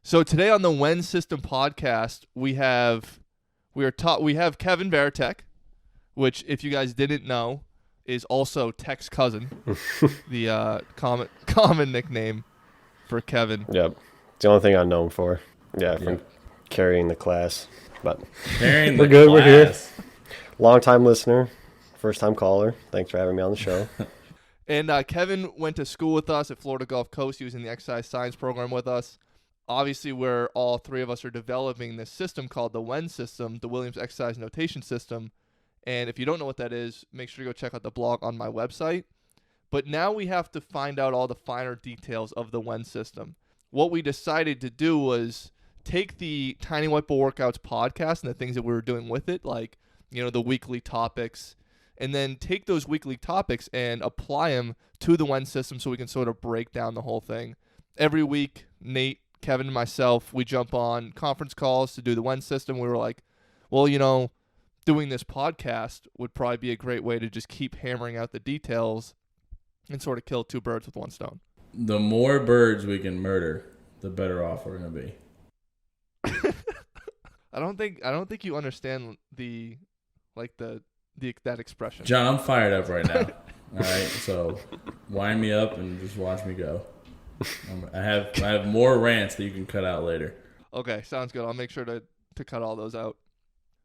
So today on the WEN System Podcast, we have Kevin Varitek, which, if you guys didn't know, is also Tech's cousin, the common nickname for Kevin. Yep, it's the only thing I'm known for. Yeah, from carrying the class. But we're good. We're here. Long-time listener, first-time caller. Thanks for having me on the show. And Kevin went to school with us at Florida Gulf Coast. He was in the exercise science program with us. Obviously, where all three of us are developing this system called the WEN System, the Williams Exercise Notation System. And if you don't know what that is, make sure to go check out the blog on my website. But now we have to find out all the finer details of the WEN System. What we decided to do was take the Tiny Whiteboard Workouts podcast and the things that we were doing with it, like, the weekly topics, and then take those weekly topics and apply them to the WEN System so we can sort of break down the whole thing. Every week, Nate, Kevin, and myself, we jump on conference calls to do the WEN System. We were like, well, doing this podcast would probably be a great way to just keep hammering out the details and sort of kill two birds with one stone. The more birds we can murder, the better off we're going to be. I don't think you understand that expression. John, I'm fired up right now. All right, so wind me up and just watch me go. I have more rants that you can cut out later. Okay, sounds good. I'll make sure to cut all those out.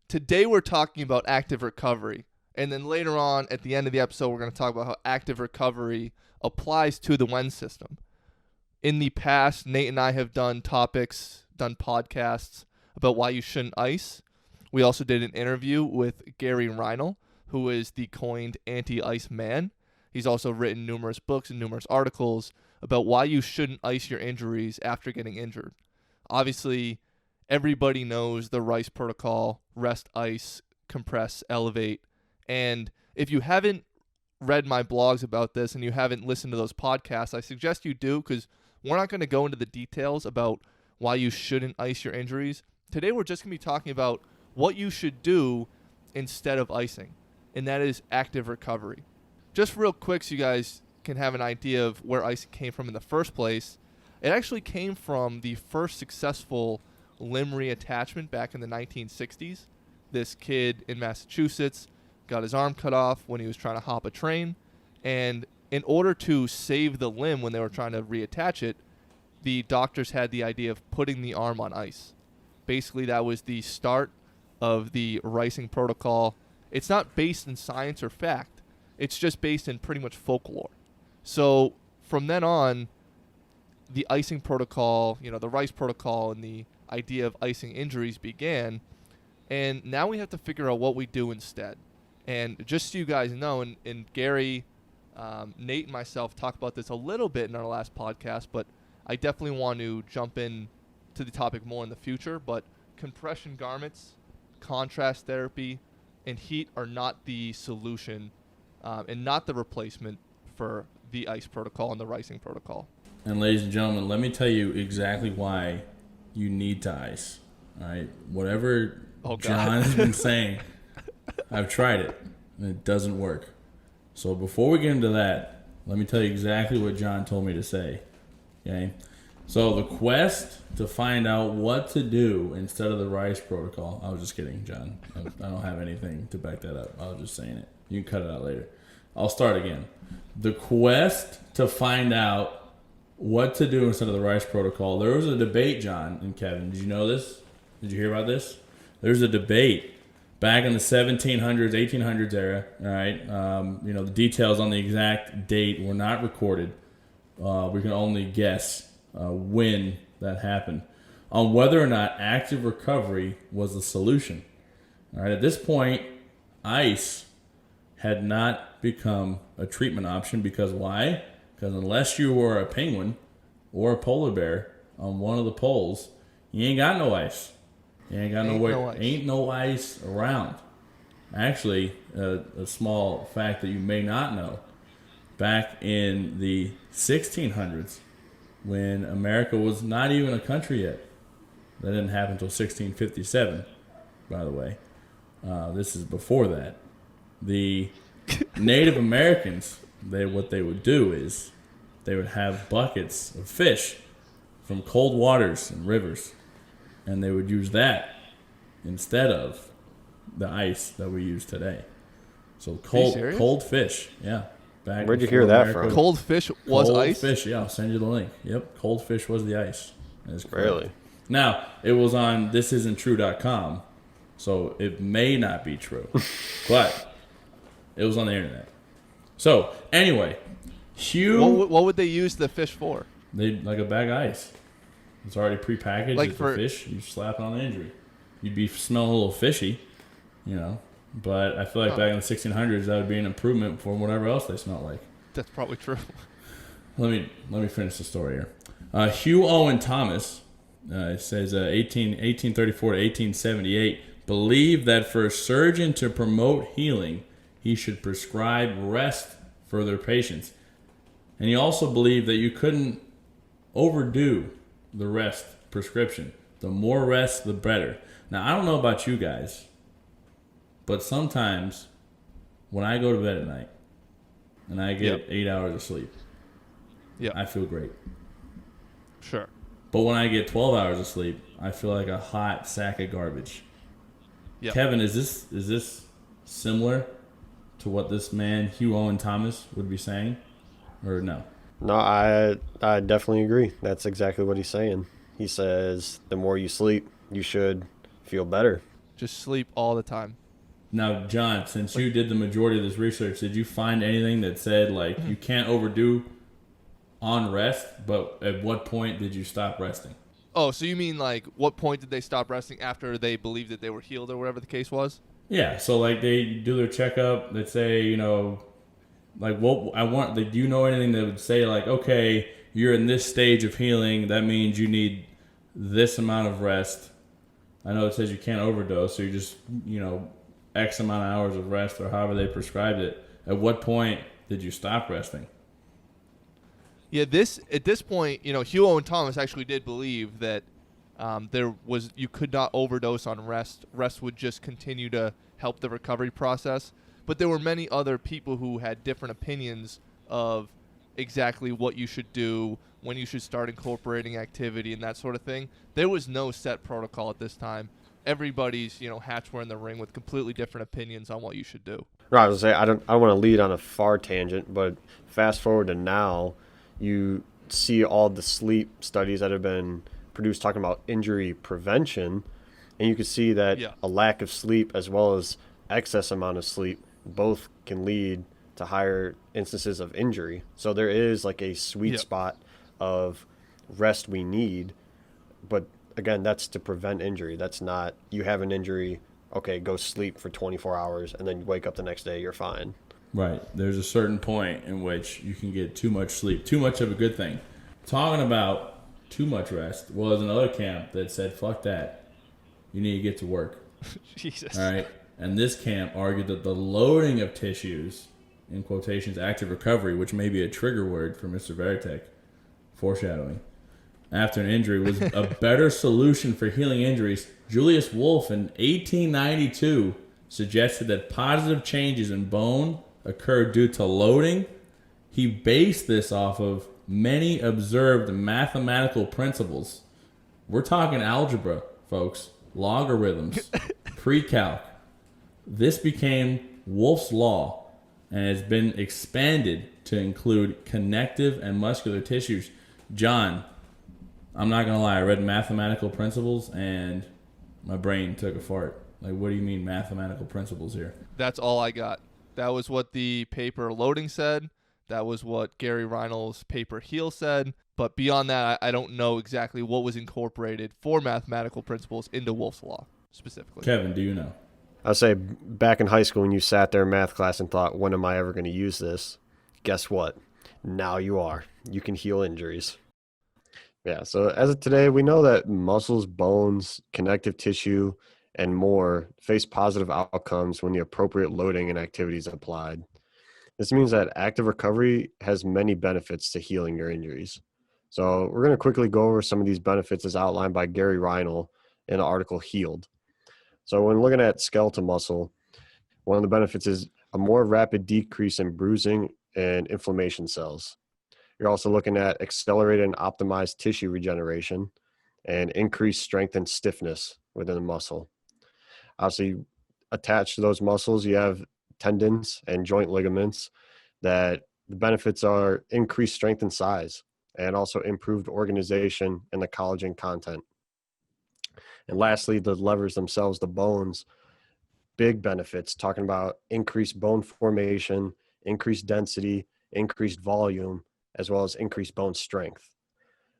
Today we're talking about active recovery. And then later on, at the end of the episode, we're going to talk about how active recovery applies to the WEN System. In the past, Nate and I have done podcasts about why you shouldn't ice. We also did an interview with Gary Reinl, who is the coined anti-ice man. He's also written numerous books and numerous articles about why you shouldn't ice your injuries after getting injured. Obviously, everybody knows the RICE protocol: rest, ice, compress, elevate. And if you haven't read my blogs about this and you haven't listened to those podcasts, I suggest you do, because we're not going to go into the details about why you shouldn't ice your injuries. Today we're just going to be talking about what you should do instead of icing, and that is active recovery. Just real quick so you guys can have an idea of where icing came from in the first place. It actually came from the first successful limb reattachment back in the 1960s. This kid in Massachusetts got his arm cut off when he was trying to hop a train, and in order to save the limb when they were trying to reattach it, the doctors had the idea of putting the arm on ice. Basically, that was the start of the ricing protocol. It's not based in science or fact. It's just based in pretty much folklore. So from then on, the icing protocol, the RICE protocol and the idea of icing injuries began. And now we have to figure out what we do instead. And just so you guys know, and Gary, Nate, and myself talked about this a little bit in our last podcast, but I definitely want to jump in to the topic more in the future. But compression garments, contrast therapy, and heat are not the solution and not the replacement for the ice protocol and the ricing protocol. And ladies and gentlemen, let me tell you exactly why you need to ice. All right, whatever John has been saying, I've tried it and it doesn't work. So before we get into that, let me tell you exactly what John told me to say. Okay, so the quest to find out what to do instead of the RICE protocol. I was just kidding, John. I don't have anything to back that up. I was just saying it. You can cut it out later. I'll start again. The quest to find out what to do instead of the RICE protocol. There was a debate, John and Kevin. Did you know this? Did you hear about this? There's a debate back in the 1700s, 1800s era. All right. The details on the exact date were not recorded. We can only guess when that happened on whether or not active recovery was the solution. All right. At this point, ice had not become a treatment option because why? Because unless you were a penguin or a polar bear on one of the poles, you ain't got no ice. You ain't got ain't no ice around. Actually, a small fact that you may not know, back in the 1600s, when America was not even a country yet, that didn't happen until 1657, by the way. This is before that. The Native Americans, what they would do is they would have buckets of fish from cold waters and rivers, and they would use that instead of the ice that we use today. So cold fish, yeah. Where'd you hear that from? Cold fish was ice? Cold fish, yeah. I'll send you the link. Yep, cold fish was the ice. Really? Now, it was on thisisn'ttrue.com, so it may not be true, but it was on the internet. So, anyway, Hugh... What would they use the fish for? Like a bag of ice. It's already prepackaged. Like it's a fish. You slap it on the injury. You'd be smelling a little fishy, you know. But I feel like back in the 1600s, that would be an improvement for whatever else they smelled like. That's probably true. Let me finish the story here. Hugh Owen Thomas, it says 1834 to 1878, believed that for a surgeon to promote healing, he should prescribe rest for their patients. And he also believed that you couldn't overdo the rest prescription. The more rest, the better. Now, I don't know about you guys, but sometimes when I go to bed at night and I get 8 hours of sleep, I feel great. Sure. But when I get 12 hours of sleep, I feel like a hot sack of garbage. Yep. Kevin, is this similar to what this man, Hugh Owen Thomas, would be saying? Or no? No, I definitely agree. That's exactly what he's saying. He says the more you sleep, you should feel better. Just sleep all the time. Now, John, since you did the majority of this research, did you find anything that said, like, you can't overdo on rest, but at what point did you stop resting? Oh, so you mean, like, what point did they stop resting after they believed that they were healed or whatever the case was? Yeah, so, like, they do their checkup. They say, you know, like, do you know anything that would say, like, okay, you're in this stage of healing. That means you need this amount of rest. I know it says you can't overdose, so you just, you know, X amount of hours of rest or however they prescribed it. At what point did you stop resting? Yeah, at this point, you know, Hugh Owen Thomas actually did believe that you could not overdose on rest. Rest would just continue to help the recovery process. But there were many other people who had different opinions of exactly what you should do, when you should start incorporating activity and that sort of thing. There was no set protocol at this time. Everybody's, you know, hats were in the ring with completely different opinions on what you should do. Right, I was gonna say I don't want to lead on a far tangent, but fast forward to now, you see all the sleep studies that have been produced talking about injury prevention, and you can see that a lack of sleep as well as excess amount of sleep both can lead to higher instances of injury. So there is like a sweet spot of rest we need, but again, that's to prevent injury. That's not you have an injury, okay, go sleep for 24 hours and then you wake up the next day, you're fine. Right. There's a certain point in which you can get too much sleep, too much of a good thing. Talking about too much rest was another camp that said, fuck that. You need to get to work. Jesus. All right. And this camp argued that the loading of tissues, in quotations, active recovery, which may be a trigger word for Mr. Varitek, foreshadowing, after an injury was a better solution for healing injuries. Julius Wolff in 1892 suggested that positive changes in bone occurred due to loading. He based this off of many observed mathematical principles. We're talking algebra, folks, logarithms, pre-calc. This became Wolff's law and has been expanded to include connective and muscular tissues. John, I'm not going to lie, I read mathematical principles and my brain took a fart. Like, what do you mean mathematical principles here? That's all I got. That was what the paper loading said. That was what Gary Reinl's paper heal said. But beyond that, I don't know exactly what was incorporated for mathematical principles into Wolff's Law specifically. Kevin, do you know? I'll say back in high school when you sat there in math class and thought, when am I ever going to use this? Guess what? Now you are. You can heal injuries. Yeah, so as of today, we know that muscles, bones, connective tissue, and more face positive outcomes when the appropriate loading and activity is applied. This means that active recovery has many benefits to healing your injuries. So we're going to quickly go over some of these benefits as outlined by Gary Reinl in the article Healed. So when looking at skeletal muscle, one of the benefits is a more rapid decrease in bruising and inflammation cells. You're also looking at accelerated and optimized tissue regeneration and increased strength and stiffness within the muscle. Obviously, attached to those muscles, you have tendons and joint ligaments that the benefits are increased strength and size and also improved organization in the collagen content. And lastly, the levers themselves, the bones, big benefits, talking about increased bone formation, increased density, increased volume, as well as increased bone strength.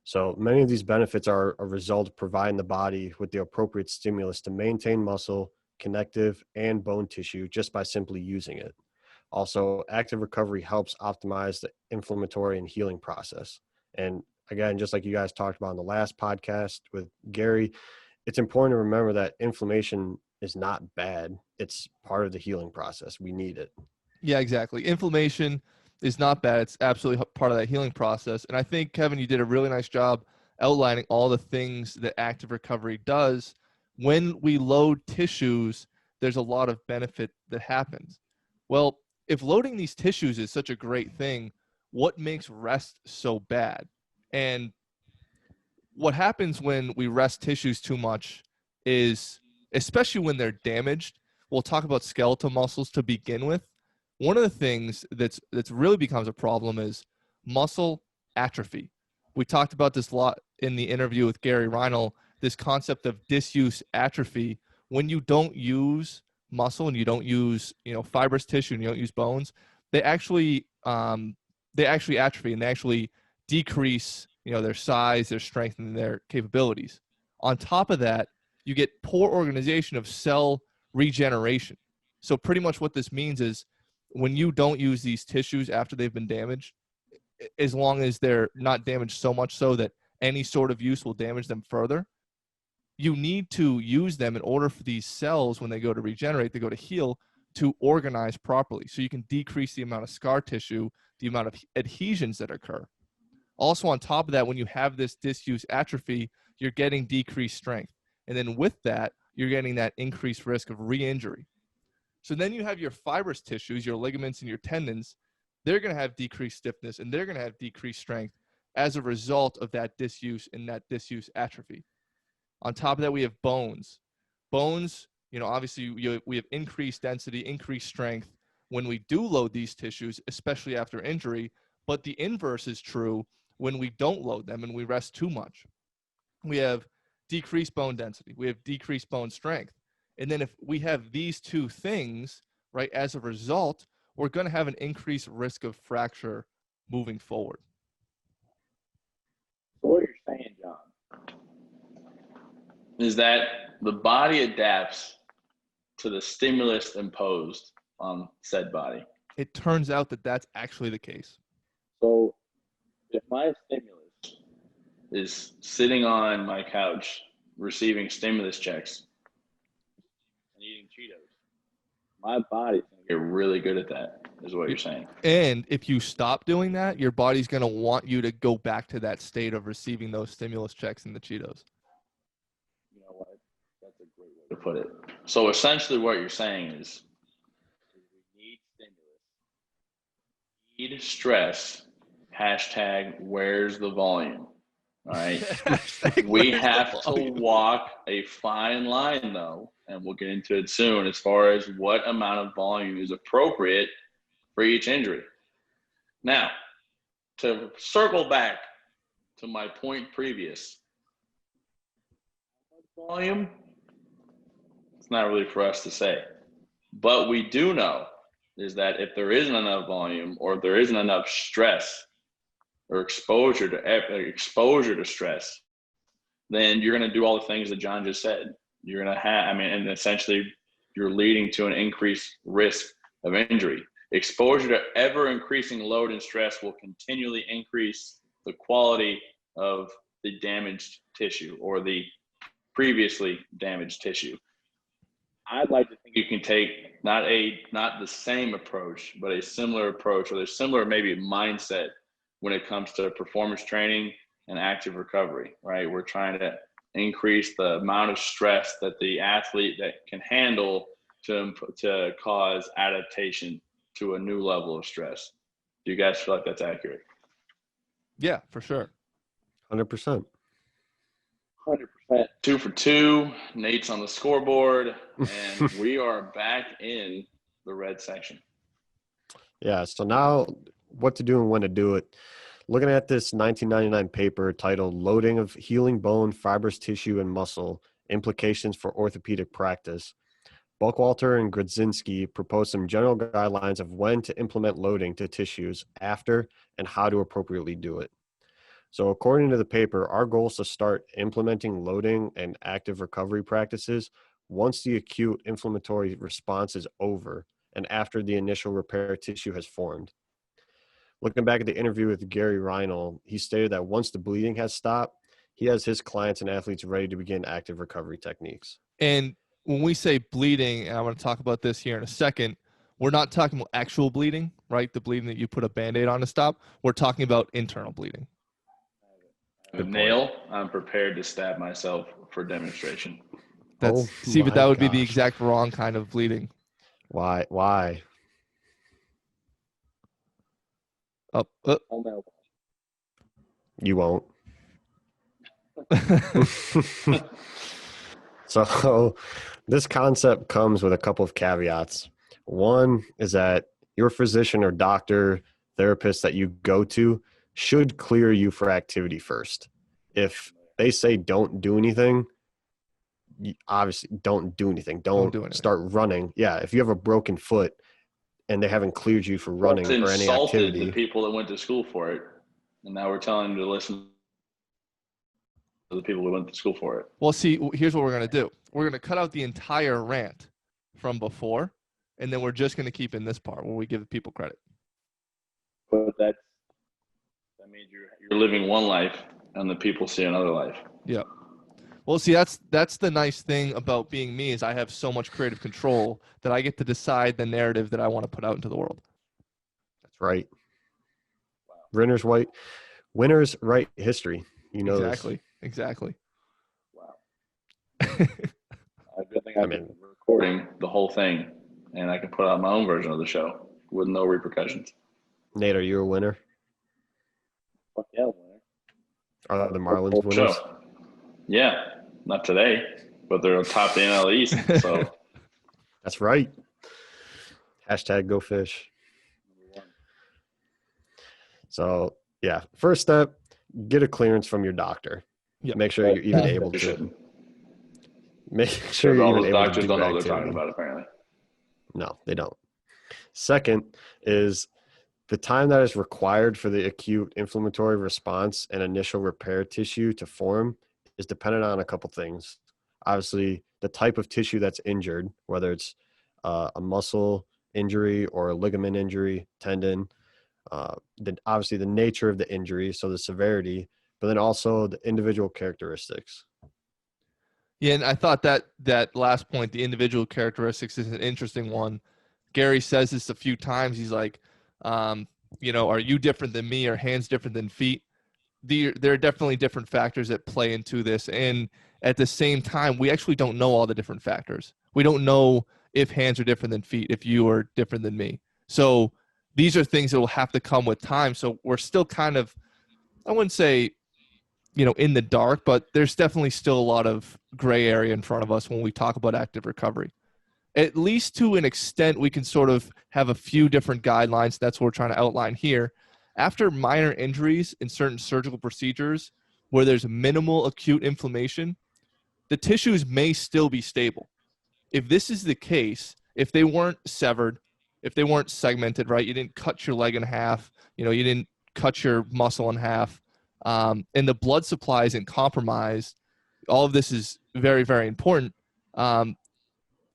So many of these benefits are a result of providing the body with the appropriate stimulus to maintain muscle, connective, and bone tissue just by simply using it. Also, active recovery helps optimize the inflammatory and healing process. And again, just like you guys talked about in the last podcast with Gary, it's important to remember that inflammation is not bad. It's part of the healing process. We need it. Yeah, exactly. Inflammation is not bad. It's absolutely part of that healing process. And I think, Kevin, you did a really nice job outlining all the things that active recovery does. When we load tissues, there's a lot of benefit that happens. Well, if loading these tissues is such a great thing, what makes rest so bad? And what happens when we rest tissues too much is, especially when they're damaged, we'll talk about skeletal muscles to begin with. One of the things that's really becomes a problem is muscle atrophy. We talked about this a lot in the interview with Gary Reinl, this concept of disuse atrophy. When you don't use muscle and you don't use, fibrous tissue and you don't use bones, they actually atrophy and they actually decrease, their size, their strength, and their capabilities. On top of that, you get poor organization of cell regeneration. So pretty much what this means is when you don't use these tissues after they've been damaged, as long as they're not damaged so much so that any sort of use will damage them further, you need to use them in order for these cells, when they go to regenerate, they go to heal, to organize properly. So you can decrease the amount of scar tissue, the amount of adhesions that occur. Also, on top of that, when you have this disuse atrophy, you're getting decreased strength. And then with that, you're getting that increased risk of re-injury. So then you have your fibrous tissues, your ligaments and your tendons. They're going to have decreased stiffness and they're going to have decreased strength as a result of that disuse and that disuse atrophy. On top of that, we have bones. Bones, obviously we have increased density, increased strength when we do load these tissues, especially after injury. But the inverse is true when we don't load them and we rest too much. We have decreased bone density. We have decreased bone strength. And then if we have these two things, right, as a result, we're going to have an increased risk of fracture moving forward. So what you're saying, John, is that the body adapts to the stimulus imposed on said body. It turns out that that's actually the case. So if my stimulus is sitting on my couch receiving stimulus checks and eating Cheetos, my body's going to get really good at that, is what you're saying. And if you stop doing that, your body's going to want you to go back to that state of receiving those stimulus checks and the Cheetos. You know what? That's a great way to put it. So essentially what you're saying is we need stimulus, need stress, #where's the volume? All right. We have to walk a fine line, though, and we'll get into it soon, as far as what amount of volume is appropriate for each injury. Now, to circle back to my point previous, volume, it's not really for us to say. But we do know is that if there isn't enough volume or if there isn't enough stress or exposure to stress, then you're going to do all the things that John just said. You're going to have, and essentially you're leading to an increased risk of injury. Exposure to ever increasing load and stress will continually increase the quality of the damaged tissue or the previously damaged tissue. I'd like to think you can take not the same approach, but a similar approach, or a similar maybe mindset when it comes to performance training and active recovery, right? We're trying to increase the amount of stress that the athlete that can handle to cause adaptation to a new level of stress. Do you guys feel like that's accurate? Yeah, for sure. 100%. 100%. 2 for 2. Nate's on the scoreboard, and we are back in the red section. Yeah, so now what to do and when to do it. Looking at this 1999 paper titled Loading of Healing Bone, Fibrous Tissue, and Muscle, Implications for Orthopedic Practice, Buckwalter and Grodzinski proposed some general guidelines of when to implement loading to tissues after and how to appropriately do it. So according to the paper, our goal is to start implementing loading and active recovery practices once the acute inflammatory response is over and after the initial repair tissue has formed. Looking back at the interview with Gary Reinl, he stated that once the bleeding has stopped, he has his clients and athletes ready to begin active recovery techniques. And when we say bleeding, and I'm going to talk about this here in a second, we're not talking about actual bleeding, right? The bleeding that you put a Band-Aid on to stop. We're talking about internal bleeding. A nail, I'm prepared to stab myself for demonstration. But that would be the exact wrong kind of bleeding. Why? You won't. So this concept comes with a couple of caveats. One is that your physician or doctor, therapist that you go to should clear you for activity first. If they say don't do anything, obviously don't do anything. Don't start running. Yeah, if you have a broken foot and they haven't cleared you for running or any activity. The people that went to school for it, and now we're telling them to listen to the people who went to school for it. Well, see, here's what we're going to do. We're going to cut out the entire rant from before, and then we're just going to keep in this part where we give people credit. But that means you're living one life, and the people see another life. Yeah. Well, see, that's the nice thing about being me is I have so much creative control that I get to decide the narrative that I want to put out into the world. That's right. Wow. Winners write history. You know Exactly. Wow. Good thing I've been recording the whole thing, and I can put out my own version of the show with no repercussions. Nate, are you a winner? Fuck yeah, winner. Are the Marlins winners? Show. Yeah, not today, but they're top the NL East. So that's right. #Go Fish. So yeah, first step, get a clearance from your doctor. Yep. Make sure you're even able to. Make sure you're even able to do doctors don't know what they're talking about, apparently. No, they don't. Second is the time that is required for the acute inflammatory response and initial repair tissue to form is dependent on a couple things. Obviously, the type of tissue that's injured, whether it's a muscle injury or a ligament injury, tendon, obviously the nature of the injury, so the severity, but then also the individual characteristics. Yeah, and I thought that last point, the individual characteristics, is an interesting one. Gary says this a few times. He's like, are you different than me? Or hands different than feet? There are definitely different factors that play into this. And at the same time, we actually don't know all the different factors. We don't know if hands are different than feet, if you are different than me. So these are things that will have to come with time. So we're still kind of, I wouldn't say, in the dark, but there's definitely still a lot of gray area in front of us when we talk about active recovery. At least to an extent, we can sort of have a few different guidelines. That's what we're trying to outline here. After minor injuries in certain surgical procedures where there's minimal acute inflammation, the tissues may still be stable. If this is the case, if they weren't severed, if they weren't segmented, right, you didn't cut your leg in half, you didn't cut your muscle in half, and the blood supply isn't compromised, all of this is very, very important.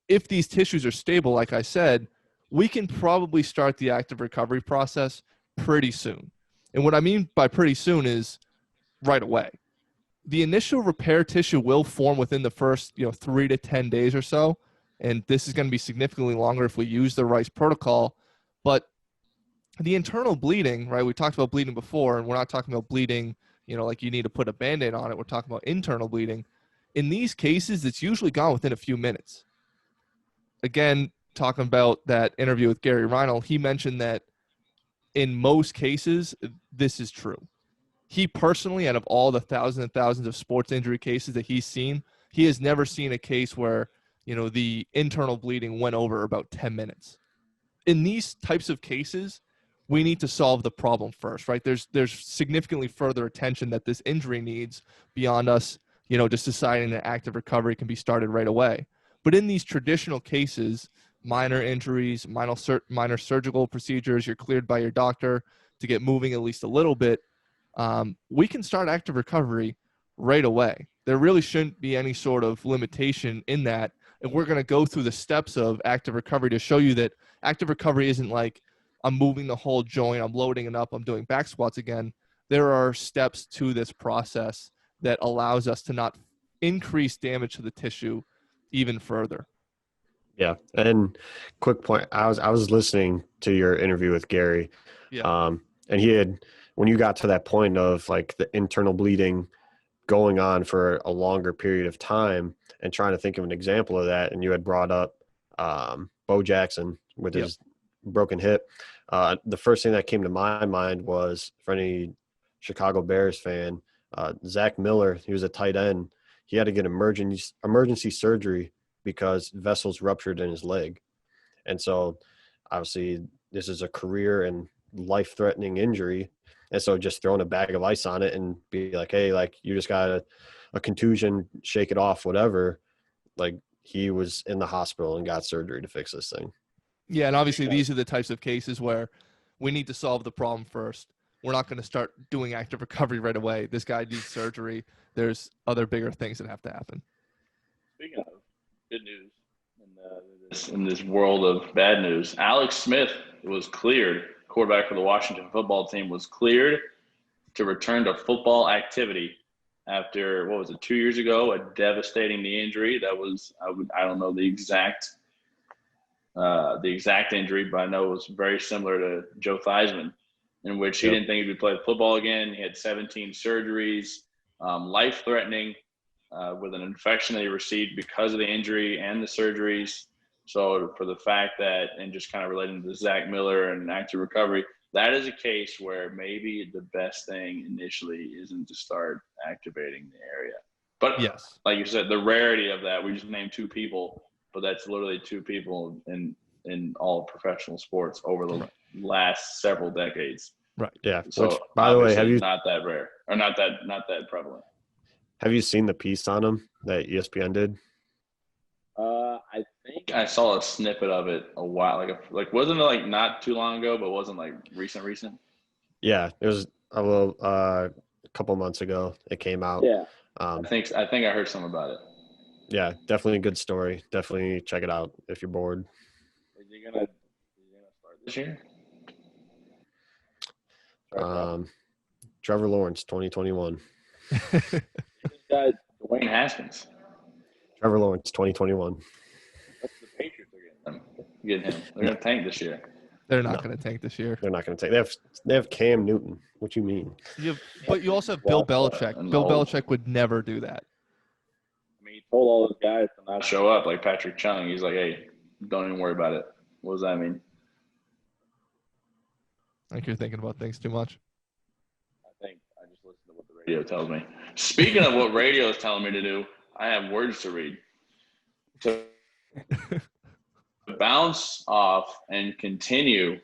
If these tissues are stable, like I said, we can probably start the active recovery process pretty soon. And what I mean by pretty soon is right away. The initial repair tissue will form within the first 3 to 10 days or so. And this is going to be significantly longer if we use the right protocol. But the internal bleeding, right? We talked about bleeding before, and we're not talking about bleeding, like you need to put a Band-Aid on it. We're talking about internal bleeding. In these cases, it's usually gone within a few minutes. Again, talking about that interview with Gary Reinl, he mentioned that in most cases, this is true. he personally, out of all the thousands and thousands of sports injury cases that he's seen, he has never seen a case where, the internal bleeding went over about 10 minutes. In these types of cases, we need to solve the problem first, right? There's significantly further attention that this injury needs beyond us, just deciding that active recovery can be started right away. But in these traditional cases, minor injuries, minor surgical procedures, you're cleared by your doctor to get moving at least a little bit, we can start active recovery right away. There really shouldn't be any sort of limitation in that. And we're going to go through the steps of active recovery to show you that active recovery isn't like I'm moving the whole joint, I'm loading it up, I'm doing back squats again. There are steps to this process that allows us to not increase damage to the tissue even further. Yeah. And quick point, I was listening to your interview with Gary. Yeah. And he had, when you got to that point of like the internal bleeding going on for a longer period of time and trying to think of an example of that, and you had brought up Bo Jackson with his broken hip. The first thing that came to my mind was, for any Chicago Bears fan, Zach Miller. He was a tight end. He had to get emergency surgery because vessels ruptured in his leg. And so obviously this is a career and life-threatening injury. And so just throwing a bag of ice on it and be like, hey, like you just got a contusion, shake it off, whatever. Like he was in the hospital and got surgery to fix this thing. Yeah, and obviously these are the types of cases where we need to solve the problem first. We're not going to start doing active recovery right away. This guy needs surgery. There's other bigger things that have to happen. Speaking of good news in this world of bad news, Alex Smith was cleared. Quarterback for the Washington football team was cleared to return to football activity after, 2 years ago, a devastating knee injury. That was, I don't know the exact injury, but I know it was very similar to Joe Theismann, in which he didn't think he would play football again. He had 17 surgeries, life-threatening, with an infection that he received because of the injury and the surgeries. So for the fact that, and just kind of relating to Zach Miller and active recovery, that is a case where maybe the best thing initially isn't to start activating the area. But yes, like you said, the rarity of that, we just named two people, but that's literally two people in all professional sports over the last several decades. Right. Yeah. So which, by the way, have you not that rare or not that prevalent? Have you seen the piece on him that ESPN did? I think I saw a snippet of it a while, wasn't it like not too long ago, but wasn't like recent? Yeah, it was a couple months ago. It came out. Yeah. I think I heard something about it. Yeah, definitely a good story. Definitely check it out if you're bored. Is he gonna start this year? Trevor Lawrence, 2021. This guy, Dwayne Haskins. Trevor Lawrence, 2021. That's the Patriots are getting him. They're gonna tank this year. They're not going to tank this year. They're not going to tank. They have Cam Newton. What you mean? But you also have Bill Belichick. Bill Belichick would never do that. I mean, he told all those guys to not show up, like Patrick Chung. He's like, hey, don't even worry about it. What does that mean? I think you're thinking about things too much. I think I just listen to what the radio tells me. Speaking of what radio is telling me to do, I have words to read. To bounce off and continue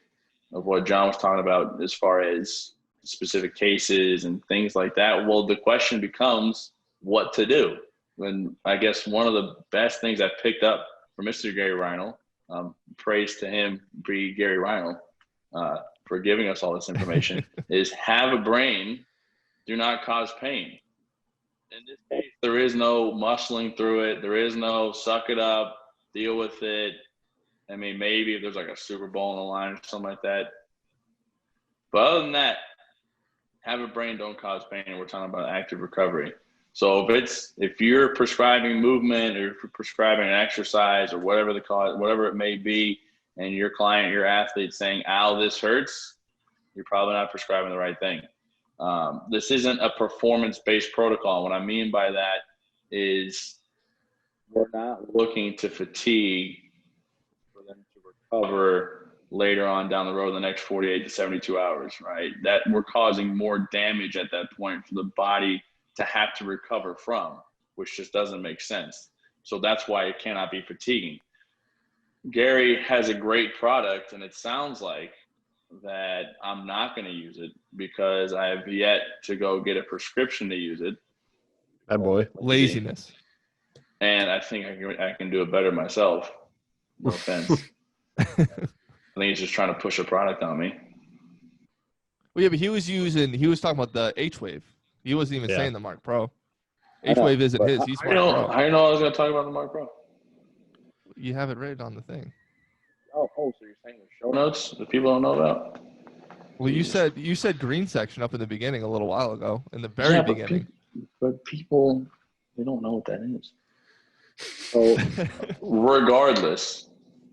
of what John was talking about as far as specific cases and things like that, well, the question becomes what to do. And I guess one of the best things I picked up from Mr. Gary Reinl, praise to him, be Gary Reinl, for giving us all this information, is have a brain, do not cause pain. In this case, there is no muscling through it. There is no suck it up, deal with it. I mean, maybe if there's like a Super Bowl on the line or something like that. But other than that, have a brain, don't cause pain. And we're talking about active recovery. So if you're prescribing movement or if you're prescribing an exercise or whatever the cause, whatever it may be, and your client, your athlete saying, ow, this hurts, you're probably not prescribing the right thing. This isn't a performance-based protocol. What I mean by that is we're not looking to fatigue for them to recover later on down the road, the next 48 to 72 hours, right? That we're causing more damage at that point for the body to have to recover from, which just doesn't make sense. So that's why it cannot be fatiguing. Gary has a great product, and it sounds like that I'm not going to use it because I have yet to go get a prescription to use it. Bad boy. Laziness. And I think I can do it better myself. No offense. I think he's just trying to push a product on me. Well, yeah, but he was talking about the H-Wave. He wasn't even saying the Mark Pro. H-Wave isn't his. He's Mark Pro. I didn't know I was going to talk about the Mark Pro. You have it right on the thing. Oh, so you're saying the show notes that people don't know about? Well, you said green section up in the beginning a little while ago, in the very beginning. But people, they don't know what that is. So regardless,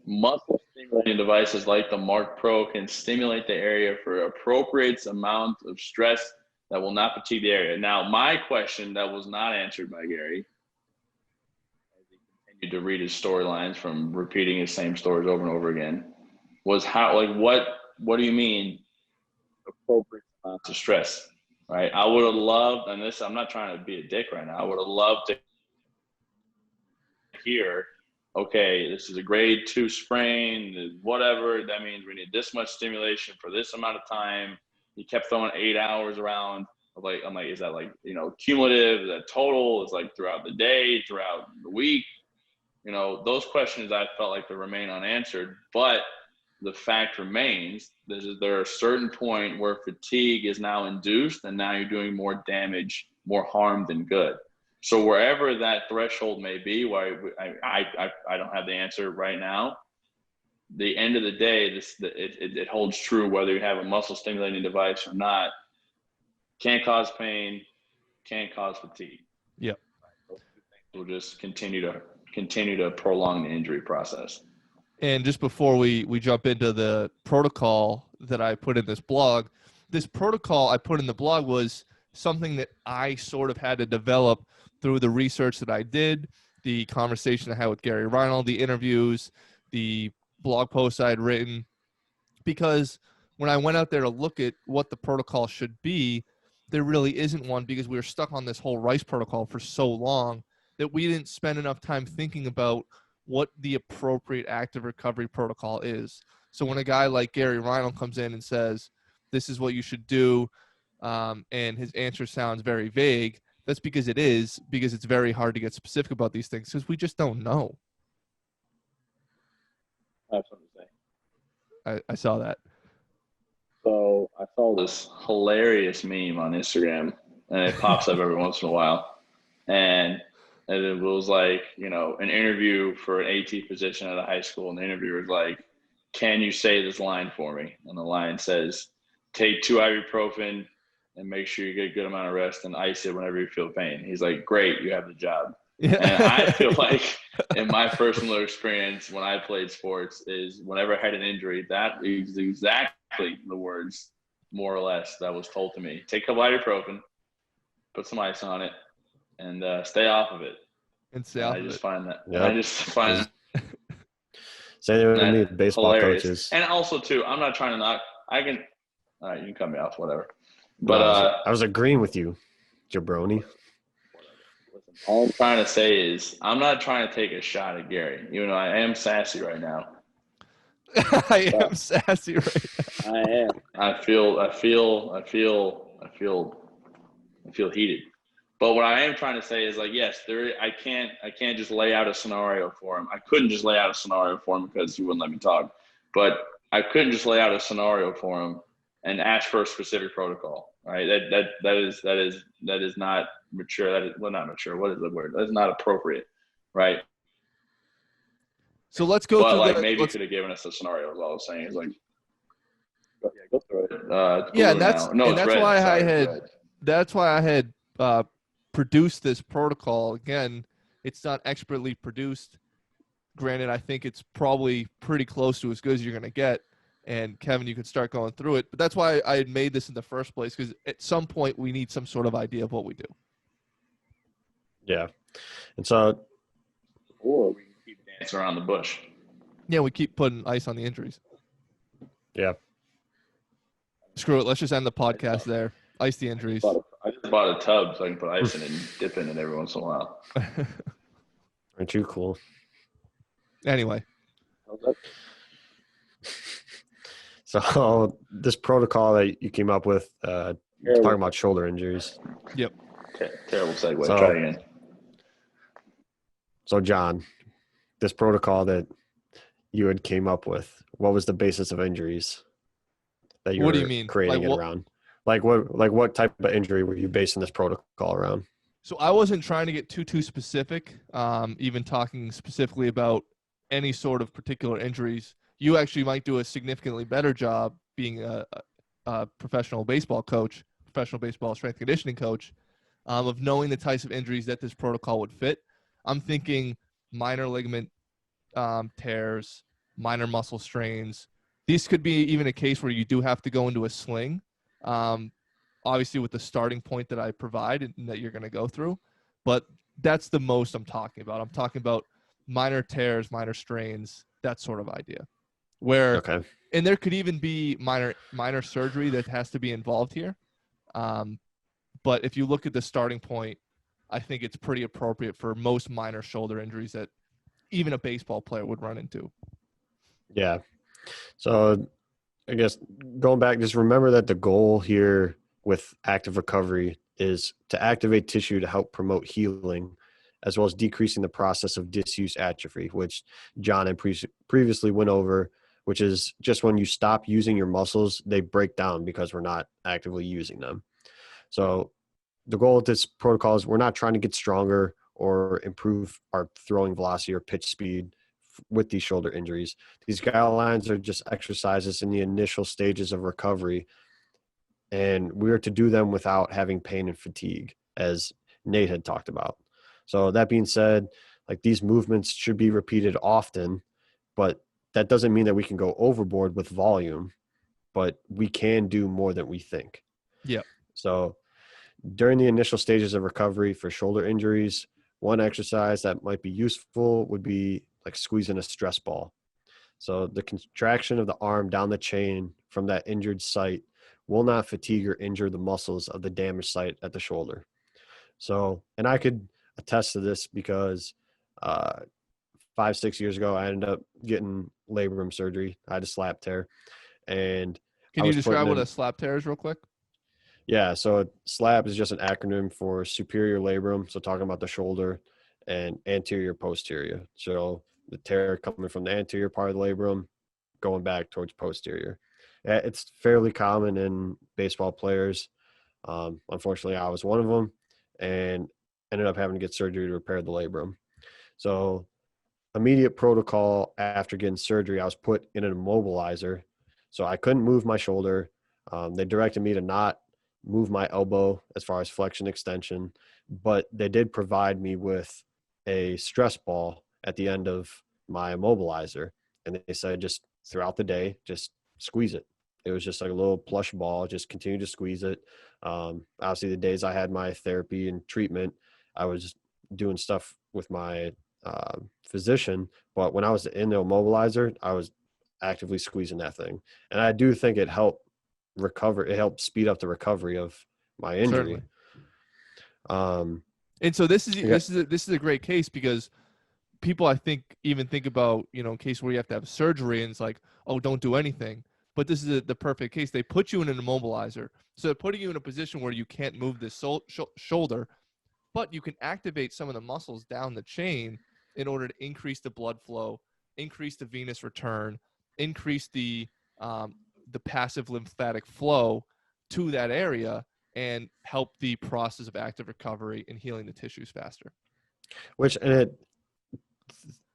muscle stimulating devices like the Mark Pro can stimulate the area for appropriate amount of stress that will not fatigue the area. Now, my question that was not answered by Gary, as he continued to read his storylines from repeating his same stories over and over again, was what do you mean appropriate amounts of stress, right? I would have loved, and this, I'm not trying to be a dick right now, I would have loved to hear, okay, this is a grade 2 sprain, whatever, that means we need this much stimulation for this amount of time. He kept throwing 8 hours around. I'm like, is that like, cumulative? Is that total? Is like throughout the day, throughout the week? Those questions I felt like they remain unanswered, but the fact remains, there are a certain point where fatigue is now induced, and now you're doing more damage, more harm than good. So wherever that threshold may be, where I don't have the answer right now, the end of the day, it holds true whether you have a muscle stimulating device or not. Can't cause pain, can't cause fatigue. Yep. Those two things will just continue to prolong the injury process. And just before we jump into the protocol that I put in this protocol I put in the blog was something that I sort of had to develop through the research that I did, the conversation I had with Gary Reinald, the interviews, the blog posts I had written, because when I went out there to look at what the protocol should be, there really isn't one, because we were stuck on this whole RICE protocol for so long that we didn't spend enough time thinking about what the appropriate active recovery protocol is. So when a guy like Gary Reinald comes in and says, this is what you should do, and his answer sounds very vague, that's because it's very hard to get specific about these things because we just don't know. I have something to say. I saw that. So I saw this hilarious meme on Instagram, and it pops up every once in a while. And it was like, an interview for an AT position at a high school, and the interviewer's like, can you say this line for me? And the line says, take 2 ibuprofen and make sure you get a good amount of rest and ice it whenever you feel pain. He's like, great, you have the job. Yeah. And I feel like in my personal experience when I played sports is whenever I had an injury, that is exactly the words, more or less, that was told to me. Take a couple ibuprofen, put some ice on it, and stay off of it. And stay off of it. I just find that same with me, baseball hilarious. Coaches. And also, too, I'm not trying to knock. All right, you can cut me off, whatever. But I was agreeing with you, jabroni. Listen, all I'm trying to say is I'm not trying to take a shot at Gary, even though I am sassy right now. I am sassy right now. I am. I feel heated. But what I am trying to say is, like, yes, I can't just lay out a scenario for him. I couldn't just lay out a scenario for him because he wouldn't let me talk. But I couldn't just lay out a scenario for him and ask for a specific protocol. Right? That is not mature. Not mature. What is the word? That is not appropriate. Right? So let's go through. Like, maybe could have given us a scenario. Is all I was saying. Is like, go through it. And that's why I had produced this protocol. Again, it's not expertly produced. Granted, I think it's probably pretty close to as good as you're going to get. And Kevin, you could start going through it. But that's why I had made this in the first place, because at some point we need some sort of idea of what we do. Yeah. And so, or we can keep dancing around the bush. Yeah, we keep putting ice on the injuries. Yeah. Screw it. Let's just end the podcast there. Ice the injuries. I just bought a tub so I can put ice in it and dip in it every once in a while. Aren't you cool? Anyway. So this protocol that you came up with, talking about shoulder injuries. Yep. Terrible segue. Try again. So John, this protocol that you had came up with, what was the basis of injuries that you What were do you mean? creating it around? Like what type of injury were you basing this protocol around? So I wasn't trying to get too specific, even talking specifically about any sort of particular injuries. You actually might do a significantly better job being a professional baseball coach, professional baseball strength conditioning coach, of knowing the types of injuries that this protocol would fit. I'm thinking minor ligament tears, minor muscle strains. These could be even a case where you do have to go into a sling, obviously with the starting point that I provide and that you're going to go through. But that's the most I'm talking about. I'm talking about minor tears, minor strains, that sort of idea. And there could even be minor surgery that has to be involved here. But if you look at the starting point, I think it's pretty appropriate for most minor shoulder injuries that even a baseball player would run into. Yeah. So I guess going back, just remember that the goal here with active recovery is to activate tissue to help promote healing, as well as decreasing the process of disuse atrophy, which John had previously went over, which is just when you stop using your muscles, they break down because we're not actively using them. So the goal of this protocol is we're not trying to get stronger or improve our throwing velocity or pitch speed with these shoulder injuries. These guidelines are just exercises in the initial stages of recovery, and we are to do them without having pain and fatigue, as Nate had talked about. So that being said, like, these movements should be repeated often, but that doesn't mean that we can go overboard with volume, but we can do more than we think. Yeah. So during the initial stages of recovery for shoulder injuries, one exercise that might be useful would be like squeezing a stress ball. So the contraction of the arm down the chain from that injured site will not fatigue or injure the muscles of the damaged site at the shoulder. So, and I could attest to this because 5-6 years ago, I ended up getting labrum surgery. I had a slap tear. And can you describe what a slap tear is real quick? Yeah, so SLAP is just an acronym for superior labrum, so talking about the shoulder, and anterior posterior. So the tear coming from the anterior part of the labrum, going back towards posterior. It's fairly common in baseball players. Unfortunately, I was one of them and ended up having to get surgery to repair the labrum. So immediate protocol after getting surgery, I was put in an immobilizer. So I couldn't move my shoulder. They directed me to not move my elbow as far as flexion extension, but they did provide me with a stress ball at the end of my immobilizer. And they said, just throughout the day, just squeeze it. It was just like a little plush ball, just continue to squeeze it. Obviously the days I had my therapy and treatment, I was doing stuff with my physician, but when I was in the immobilizer, I was actively squeezing that thing. And I do think it helped helped speed up the recovery of my injury. And so this is a great case because people, I think, even think about, in case where you have to have surgery and it's like, oh, don't do anything. But this is the perfect case. They put you in an immobilizer. So they're putting you in a position where you can't move this shoulder, but you can activate some of the muscles down the chain in order to increase the blood flow, increase the venous return, increase the passive lymphatic flow to that area, and help the process of active recovery and healing the tissues faster.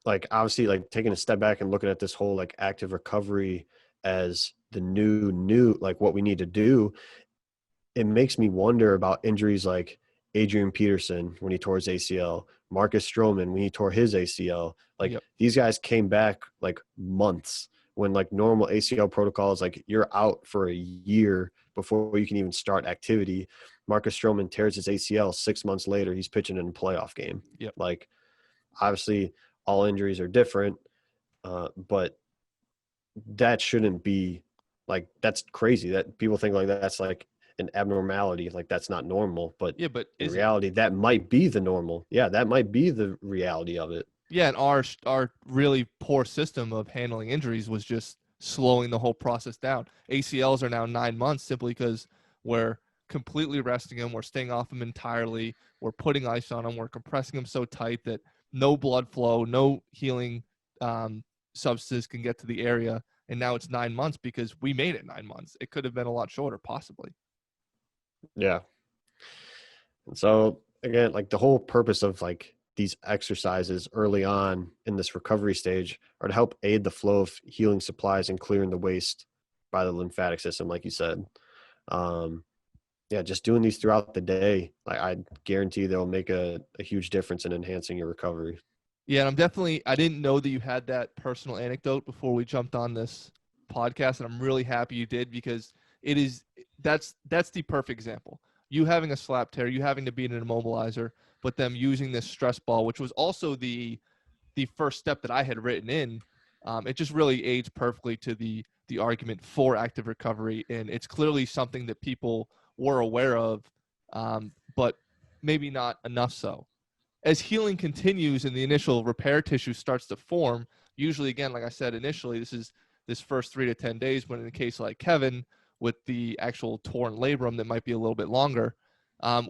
Obviously, like, taking a step back and looking at this whole like active recovery as the new like what we need to do, it makes me wonder about injuries like Adrian Peterson when he tore his ACL, Marcus Stroman when he tore his ACL. Like, these guys came back like months, when like normal ACL protocols, like, you're out for a year before you can even start activity. Marcus Stroman tears his ACL 6 months later, he's pitching in a playoff game. Like, obviously all injuries are different, but that shouldn't be Like, that's crazy that people think like that's like an abnormality, like that's not normal. But Yeah, but in is it? reality, that might be the normal. Yeah, that might be the reality of it. Yeah, and our really poor system of handling injuries was just slowing the whole process down. ACLs are now 9 months simply because we're completely resting them, we're staying off them entirely, we're putting ice on them, we're compressing them so tight that no blood flow, no healing substances can get to the area. And now it's 9 months because we made it 9 months. It could have been a lot shorter, possibly. Yeah. And so again, like the whole purpose of like these exercises early on in this recovery stage are to help aid the flow of healing supplies and clearing the waste by the lymphatic system, like you said. Yeah, just doing these throughout the day, I guarantee they'll make a huge difference in enhancing your recovery. Yeah, and I didn't know that you had that personal anecdote before we jumped on this podcast, and I'm really happy you did because that's the perfect example. You having a slap tear, you having to be in an immobilizer, but them using this stress ball, which was also the first step that I had written in. It just really aids perfectly to the argument for active recovery, and it's clearly something that people were aware of, but maybe not enough so. As healing continues and the initial repair tissue starts to form, usually, again, like I said initially, this first 3 to 10 days, when in a case like Kevin with the actual torn labrum that might be a little bit longer,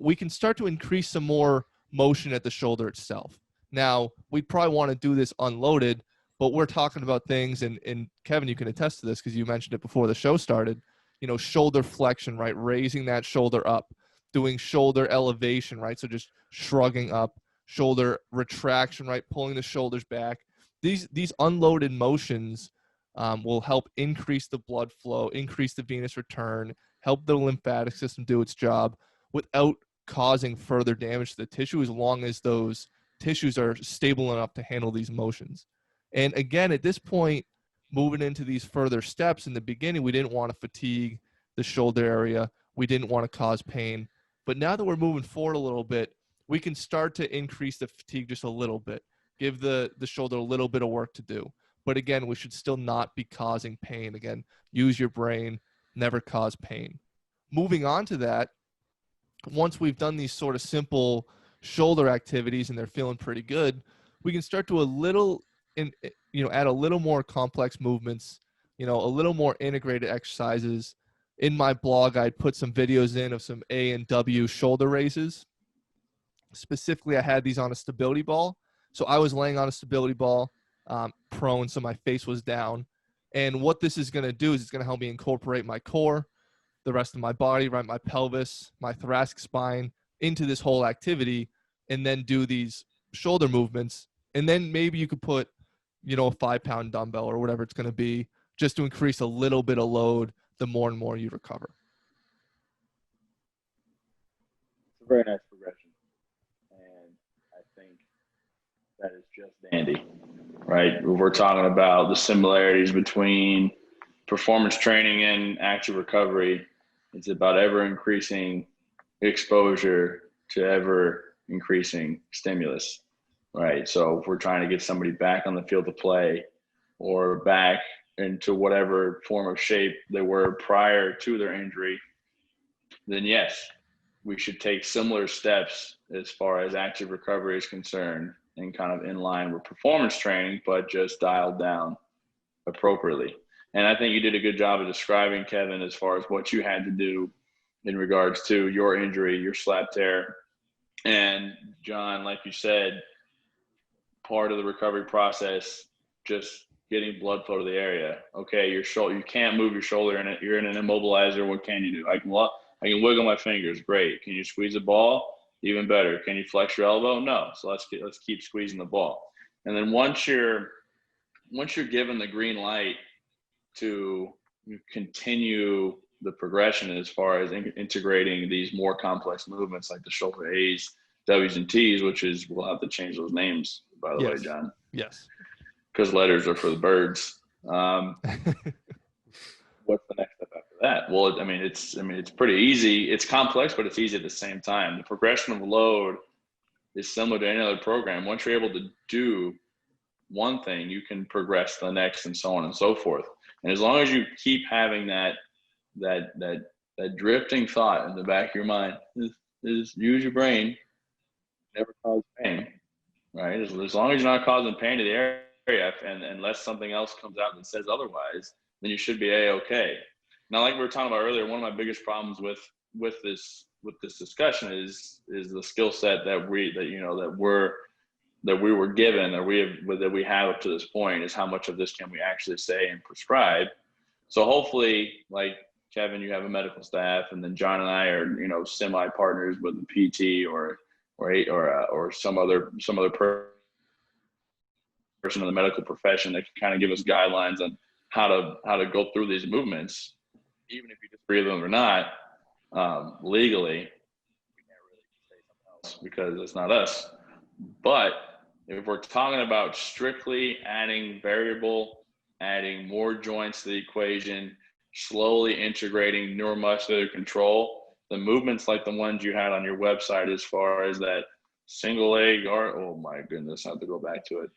we can start to increase some more motion at the shoulder itself. Now, we'd probably want to do this unloaded, but we're talking about things, and Kevin, you can attest to this because you mentioned it before the show started, shoulder flexion, right? Raising that shoulder up, doing shoulder elevation, right? So just shrugging up, shoulder retraction, right? Pulling the shoulders back. These unloaded motions will help increase the blood flow, increase the venous return, help the lymphatic system do its job without causing further damage to the tissue, as long as those tissues are stable enough to handle these motions. And again, at this point, moving into these further steps, in the beginning, we didn't want to fatigue the shoulder area. We didn't want to cause pain. But now that we're moving forward a little bit, we can start to increase the fatigue just a little bit, give the shoulder a little bit of work to do. But again, we should still not be causing pain. Again, use your brain, never cause pain. Moving on to that, once we've done these sort of simple shoulder activities and they're feeling pretty good, we can start to add a little more complex movements, a little more integrated exercises. In my blog, I'd put some videos in of some A and W shoulder raises. Specifically, I had these on a stability ball. So I was laying on a stability ball, prone, so my face was down. And what this is going to do is it's going to help me incorporate my core, the rest of my body, right, my pelvis, my thoracic spine into this whole activity, and then do these shoulder movements. And then maybe you could put, a 5-pound dumbbell or whatever it's going to be, just to increase a little bit of load the more and more you recover. It's a very nice progression. And I think that is just dandy, right? We're talking about the similarities between performance training and active recovery. It's about ever increasing exposure to ever increasing stimulus, right? So if we're trying to get somebody back on the field of play or back into whatever form of shape they were prior to their injury, then yes, we should take similar steps as far as active recovery is concerned and kind of in line with performance training, but just dialed down appropriately. And I think you did a good job of describing, Kevin, as far as what you had to do in regards to your injury, your slap tear. And John, like you said, part of the recovery process, just getting blood flow to the area. Okay, your shoulder, you can't move your shoulder in it. You're in an immobilizer. What can you do? I can wiggle my fingers. Great. Can you squeeze a ball? Even better. Can you flex your elbow? No. So let's keep squeezing the ball. And then once you're given the green light to continue the progression as far as integrating these more complex movements like the shoulder A's, W's, and T's, which is, we'll have to change those names, by the way, John. Yes. Because letters are for the birds. What's the next step after that? Well, it's pretty easy. It's complex, but it's easy at the same time. The progression of load is similar to any other program. Once you're able to do one thing, you can progress to the next and so on and so forth. And as long as you keep having that drifting thought in the back of your mind, is use your brain, never cause pain, right? As long as you're not causing pain to the area, and unless something else comes out that says otherwise, then you should be A-okay. Now, like we were talking about earlier, one of my biggest problems with this discussion is the skill set that we were given, or that we have up to this point, is how much of this can we actually say and prescribe. So hopefully, like Kevin, you have a medical staff, and then John and I are, semi partners with a PT or some other person in the medical profession that can kind of give us guidelines on how to go through these movements, even if you disagree with them or not, legally. We can't really say something else because it's not us. But if we're talking about strictly adding more joints to the equation, slowly integrating neuromuscular control, the movements like the ones you had on your website, as far as that single leg, oh my goodness, I have to go back to it.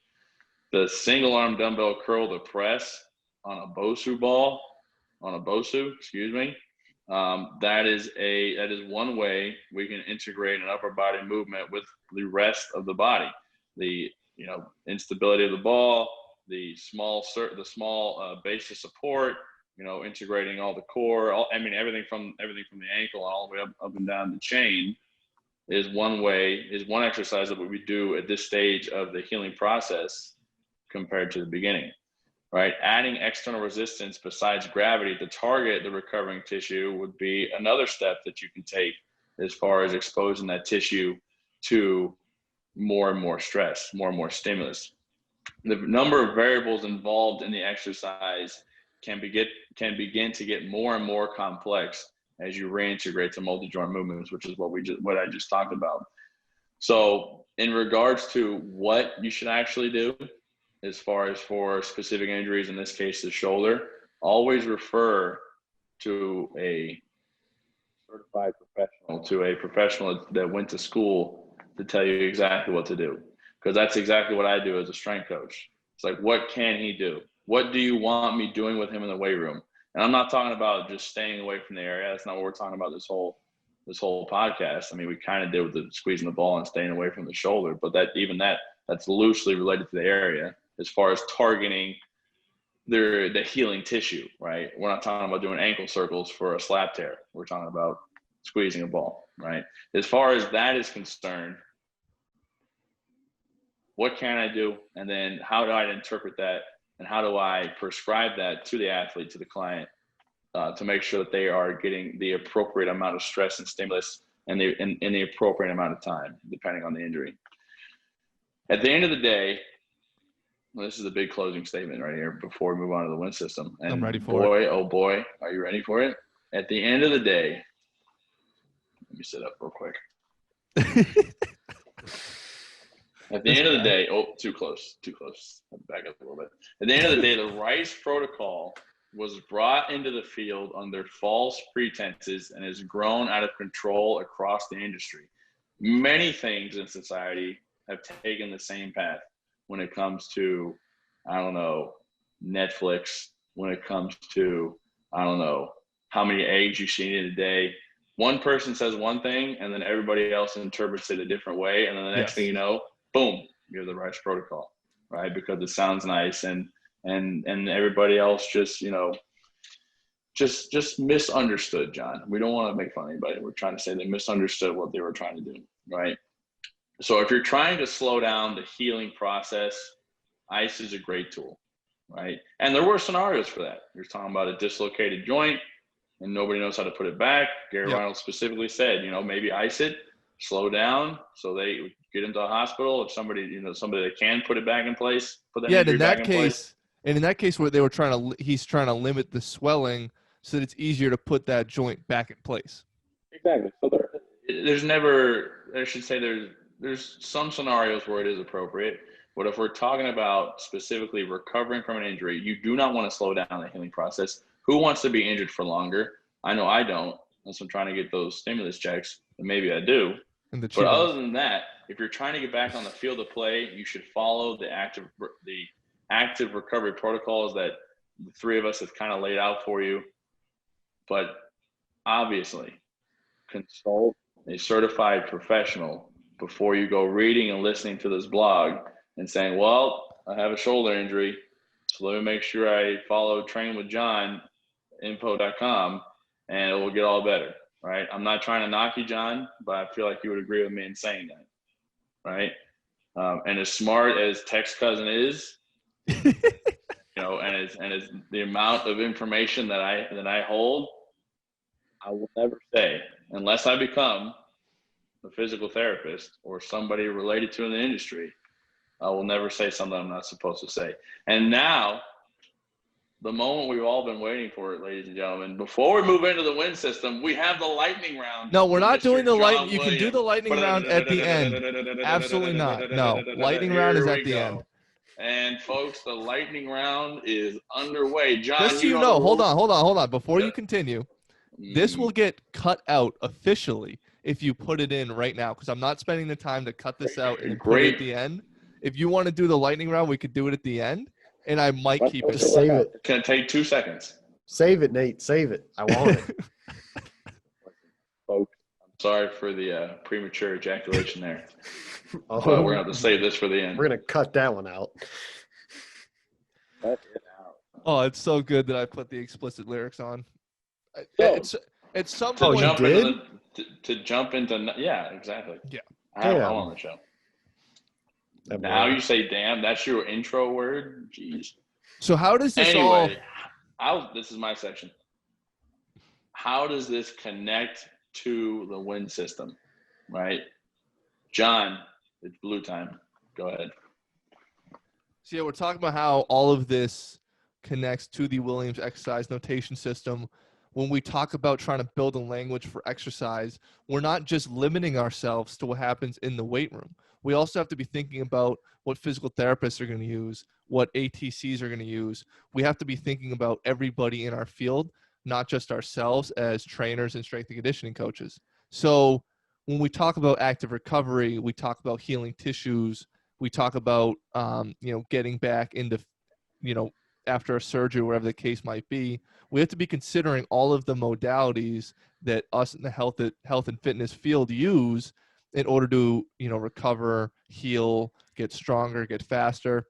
The single arm dumbbell curl to press on a BOSU, that is one way we can integrate an upper body movement with the rest of the body. The instability of the ball, the small base of support, integrating all the core, everything from the ankle all the way up and down the chain is one exercise that we do at this stage of the healing process compared to the beginning, right? Adding external resistance besides gravity to target the recovering tissue would be another step that you can take as far as exposing that tissue to more and more stress, more and more stimulus. The number of variables involved in the exercise can begin to get more and more complex as you reintegrate to multi-joint movements, which is what I just talked about. So in regards to what you should actually do, as far as for specific injuries, in this case the shoulder, always refer to a certified professional, to a professional that went to school to tell you exactly what to do. Because that's exactly what I do as a strength coach. It's like, what can he do? What do you want me doing with him in the weight room? And I'm not talking about just staying away from the area. That's not what we're talking about this whole podcast. We kind of did with the squeezing the ball and staying away from the shoulder, but that's loosely related to the area as far as targeting the healing tissue, right? We're not talking about doing ankle circles for a slap tear. We're talking about squeezing a ball, right? As far as that is concerned, what can I do? And then how do I interpret that? And how do I prescribe that to the athlete, to the client, to make sure that they are getting the appropriate amount of stress and stimulus in the appropriate amount of time, depending on the injury. At the end of the day, this is a big closing statement right here before we move on to the WEN system. And I'm ready for it. Oh boy, are you ready for it? At the end of the day, let me sit up real quick. At the end of the day, too close. Back up a little bit. At the end of the day, the RICE protocol was brought into the field under false pretenses and has grown out of control across the industry. Many things in society have taken the same path when it comes to, Netflix, when it comes to, how many eggs you see in a day. One person says one thing and then everybody else interprets it a different way. And then the next thing you know, boom, you have the RICE protocol, right? Because it sounds nice and everybody else just misunderstood, John. We don't want to make fun of anybody. We're trying to say they misunderstood what they were trying to do, right? So if you're trying to slow down the healing process, ICE is a great tool, right? And there were scenarios for that. You're talking about a dislocated joint and nobody knows how to put it back. Gary Reynolds specifically said, maybe ice it, slow down, so they get into a hospital. If somebody that can put it back in place, put that injury back in place. And in that case, where he's trying to limit the swelling so that it's easier to put that joint back in place. Exactly. So there's some scenarios where it is appropriate, but if we're talking about specifically recovering from an injury, you do not want to slow down the healing process. Who wants to be injured for longer? I know I don't, unless I'm trying to get those stimulus checks, and maybe I do. But other than that, if you're trying to get back on the field of play, you should follow the active recovery protocols that the three of us have kind of laid out for you. But obviously, consult a certified professional before you go reading and listening to this blog and saying, well, I have a shoulder injury, so let me make sure I follow trainwithjohn.info.com and it will get all better, right? I'm not trying to knock you, John, but I feel like you would agree with me in saying that, right? And as smart as Tech's cousin is, you know, and as the amount of information that I hold, I will never say, unless I become a physical therapist or somebody related to in the industry, I will never say something I'm not supposed to say. And now, the moment we've all been waiting for, ladies and gentlemen, before we move into the WEN system, we have the lightning round. No, we're not doing the lightning. You can do the lightning round at the end. Absolutely not. No, lightning round is at the end. And folks, the lightning round is underway. John, just so you know, hold on. Before you continue, this will get cut out officially if you put it in right now, because I'm not spending the time to cut this out and put it at the end. If you want to do the lightning round, we could do it at the end, and I might keep it. Just save it. Can it take 2 seconds? Save it, Nate. Save it. I want it. Folks, I'm sorry for the premature ejaculation there. Oh, But we're going to have to save this for the end. We're going to cut that one out. Cut it out. Oh, it's so good that I put the explicit lyrics on. So, It's some to point. you jump did? into to jump into, yeah, exactly. Yeah. I have Damn. all on the show. That Now boy. you say, damn, that's your intro word? Jeez. So how does this all? Anyway, this is my section. How does this connect to the WEN system, right? John, it's blue time. Go ahead. So yeah, we're talking about how all of this connects to the Williams exercise notation system. When we talk about trying to build a language for exercise, we're not just limiting ourselves to what happens in the weight room. We also have to be thinking about what physical therapists are going to use, what ATCs are going to use. We have to be thinking about everybody in our field, not just ourselves as trainers and strength and conditioning coaches. So when we talk about active recovery, we talk about healing tissues, we talk about, getting back into, after a surgery, wherever the case might be. We have to be considering all of the modalities that us in the health and fitness field use in order to, recover, heal, get stronger, get faster.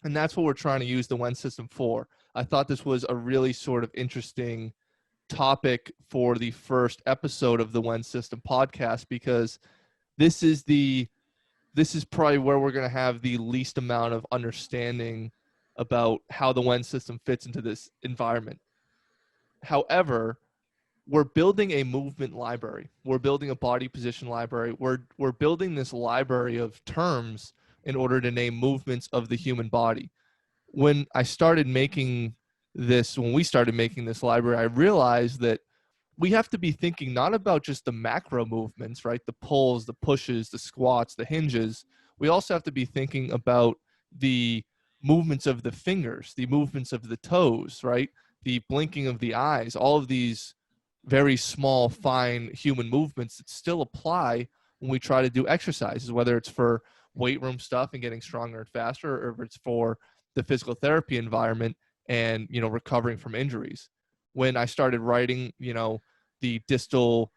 And that's what we're trying to use the WEN system for. I thought this was a really sort of interesting topic for the first episode of the WEN System podcast, because this is probably where we're going to have the least amount of understanding about how the WEN system fits into this environment. However, we're building a movement library. We're building a body position library. We're building this library of terms in order to name movements of the human body. When we started making this library, I realized that we have to be thinking not about just the macro movements, right? The pulls, the pushes, the squats, the hinges. We also have to be thinking about the movements of the fingers, the movements of the toes, right? The blinking of the eyes, all of these very small, fine human movements that still apply when we try to do exercises, whether it's for weight room stuff and getting stronger and faster, or if it's for the physical therapy environment and, recovering from injuries. When I started writing, the distal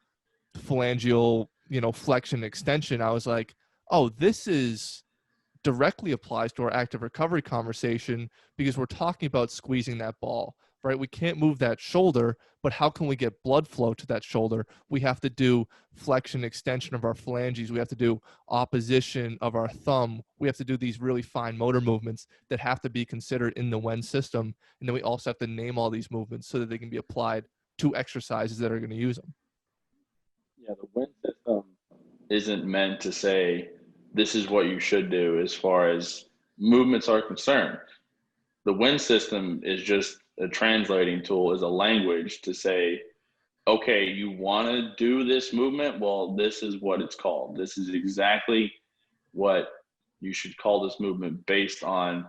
phalangeal, flexion extension, I was like, oh, this directly applies to our active recovery conversation, because we're talking about squeezing that ball, right? We can't move that shoulder, but how can we get blood flow to that shoulder? We have to do flexion extension of our phalanges. We have to do opposition of our thumb. We have to do these really fine motor movements that have to be considered in the WEN system. And then we also have to name all these movements so that they can be applied to exercises that are going to use them. Yeah, the WEN system isn't meant to say this is what you should do as far as movements are concerned. The WEN system is just a translating tool, is a language to say, okay, you want to do this movement? Well, this is what it's called. This is exactly what you should call this movement based on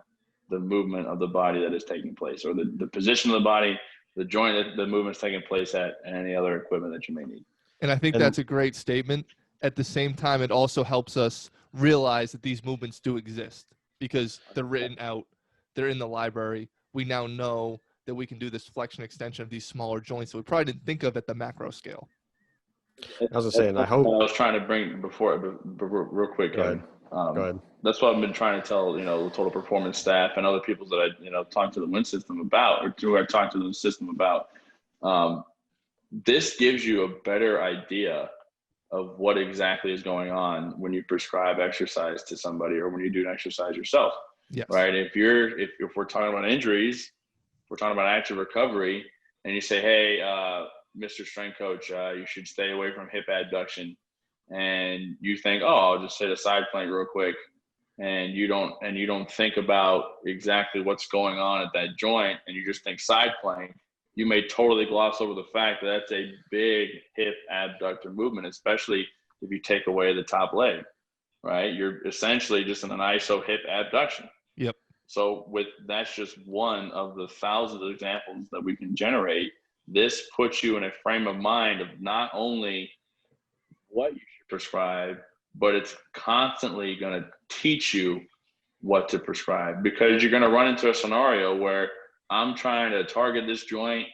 the movement of the body that is taking place, or the position of the body, the joint that the movement's taking place at, and any other equipment that you may need. And I think that's a great statement. At the same time, it also helps us realize that these movements do exist because they're written out, they're in the library. we now know that we can do this flexion extension of these smaller joints that we probably didn't think of at the macro scale. I was just saying, I hope. I was trying to bring before, real quick, Kevin. Go ahead. That's what I've been trying to tell, the total performance staff and other people that I, talk to the WEN system about, or who I talked to the system about. This gives you a better idea of what exactly is going on when you prescribe exercise to somebody or when you do an exercise yourself. Yes. Right. If we're talking about injuries, we're talking about active recovery, and you say, hey, Mr. Strength Coach, you should stay away from hip abduction. And you think, oh, I'll just hit a side plank real quick. And you don't think about exactly what's going on at that joint, and you just think side plank. You may totally gloss over the fact that that's a big hip abductor movement, especially if you take away the top leg, right? You're essentially just in an iso hip abduction. Yep. So that's just one of the thousands of examples that we can generate. This puts you in a frame of mind of not only what you should prescribe, but it's constantly going to teach you what to prescribe, because you're going to run into a scenario where I'm trying to target this joint.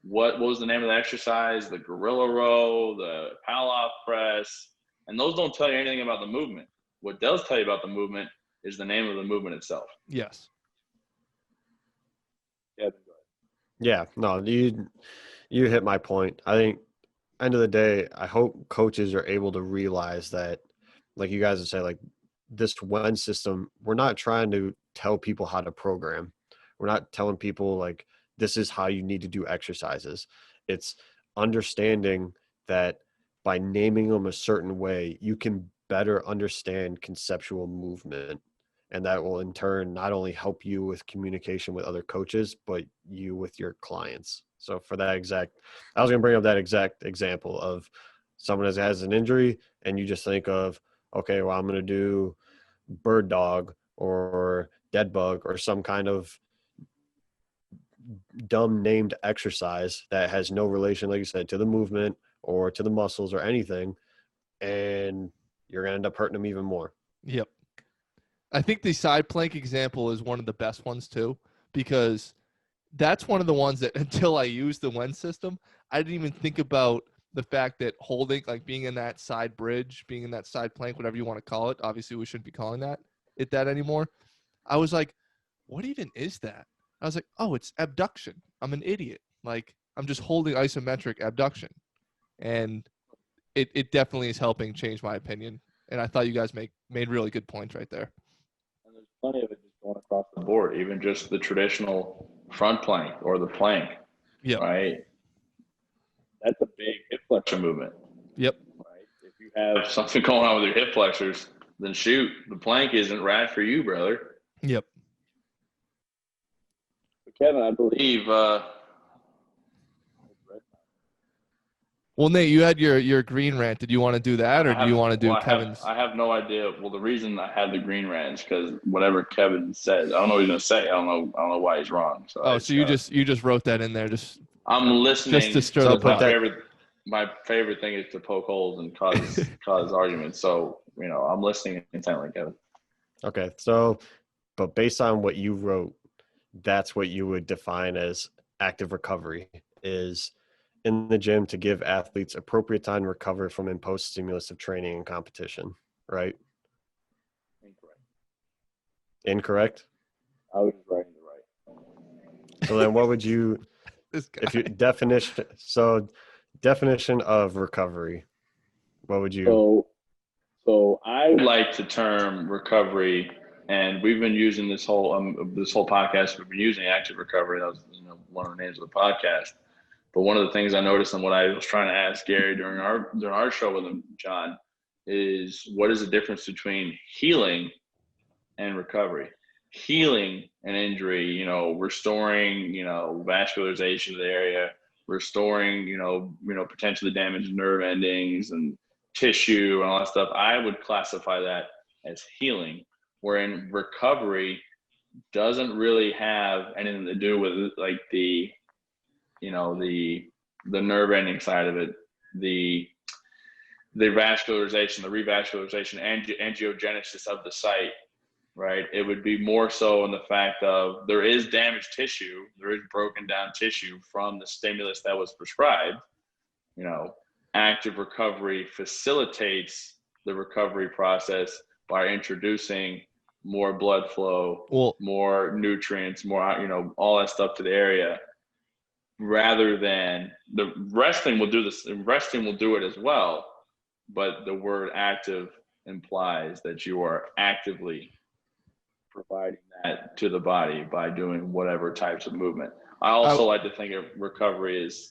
What was the name of the exercise? The gorilla row, the Palloff press. And those don't tell you anything about the movement. What does tell you about the movement is the name of the movement itself. Yes. Yeah, no, you hit my point. I think end of the day, I hope coaches are able to realize that, like you guys would say, like this WEN system, we're not trying to tell people how to program. We're not telling people like this is how you need to do exercises. It's understanding that by naming them a certain way, you can better understand conceptual movement. And that will in turn not only help you with communication with other coaches, but you with your clients. So for that I was going to bring up that exact example of someone that has an injury and you just think of, okay, well, I'm going to do bird dog or dead bug or some kind of dumb named exercise that has no relation, like you said, to the movement or to the muscles or anything. And you're going to end up hurting them even more. Yep. I think the side plank example is one of the best ones too, because that's one of the ones that until I used the WEN system, I didn't even think about the fact that holding, like being in that side bridge, being in that side plank, whatever you want to call it. Obviously, we shouldn't be calling it that anymore. I was like, what even is that? I was like, oh, it's abduction. I'm an idiot. Like, I'm just holding isometric abduction. And it definitely is helping change my opinion. And I thought you guys made really good points right there. And there's plenty of it just going across the board, even just the traditional front plank or the plank. Yep. Right? That's a big hip flexor movement. Yep. Right? If you have something going on with your hip flexors, then shoot, the plank isn't right for you, brother. Yep. But Kevin, I believe well, Nate, you had your green rant. Did you want to do that, or do you want to do Kevin's? I have no idea. Well, the reason I had the green rant is because whatever Kevin says, I don't know what he's gonna say. I don't know why he's wrong. So so you just wrote that in there. I'm listening. Just to stir the pot. My favorite thing is to poke holes and cause arguments. So I'm listening intently, Kevin. Okay, so but based on what you wrote, that's what you would define as active recovery is in the gym to give athletes appropriate time to recover from imposed stimulus of training and competition, right? Incorrect? I was writing the right. So then what would you, if you definition of recovery, what would you? So I like to term recovery, and we've been using this whole podcast, we've been using active recovery. That was one of the names of the podcast. But one of the things I noticed and what I was trying to ask Gary during our show with him, John, is what is the difference between healing and recovery? Healing an injury, restoring, vascularization of the area, restoring, potentially damaged nerve endings and tissue and all that stuff. I would classify that as healing, wherein recovery doesn't really have anything to do with like the nerve ending side of it, the vascularization, the revascularization, angiogenesis of the site, right? It would be more so in the fact of there is damaged tissue, there is broken down tissue from the stimulus that was prescribed. Active recovery facilitates the recovery process by introducing more blood flow, more nutrients, more, all that stuff to the area, rather than the wrestling will do this. Wrestling will do it as well, but the word active implies that you are actively providing that to the body by doing whatever types of movement. I also like to think of recovery as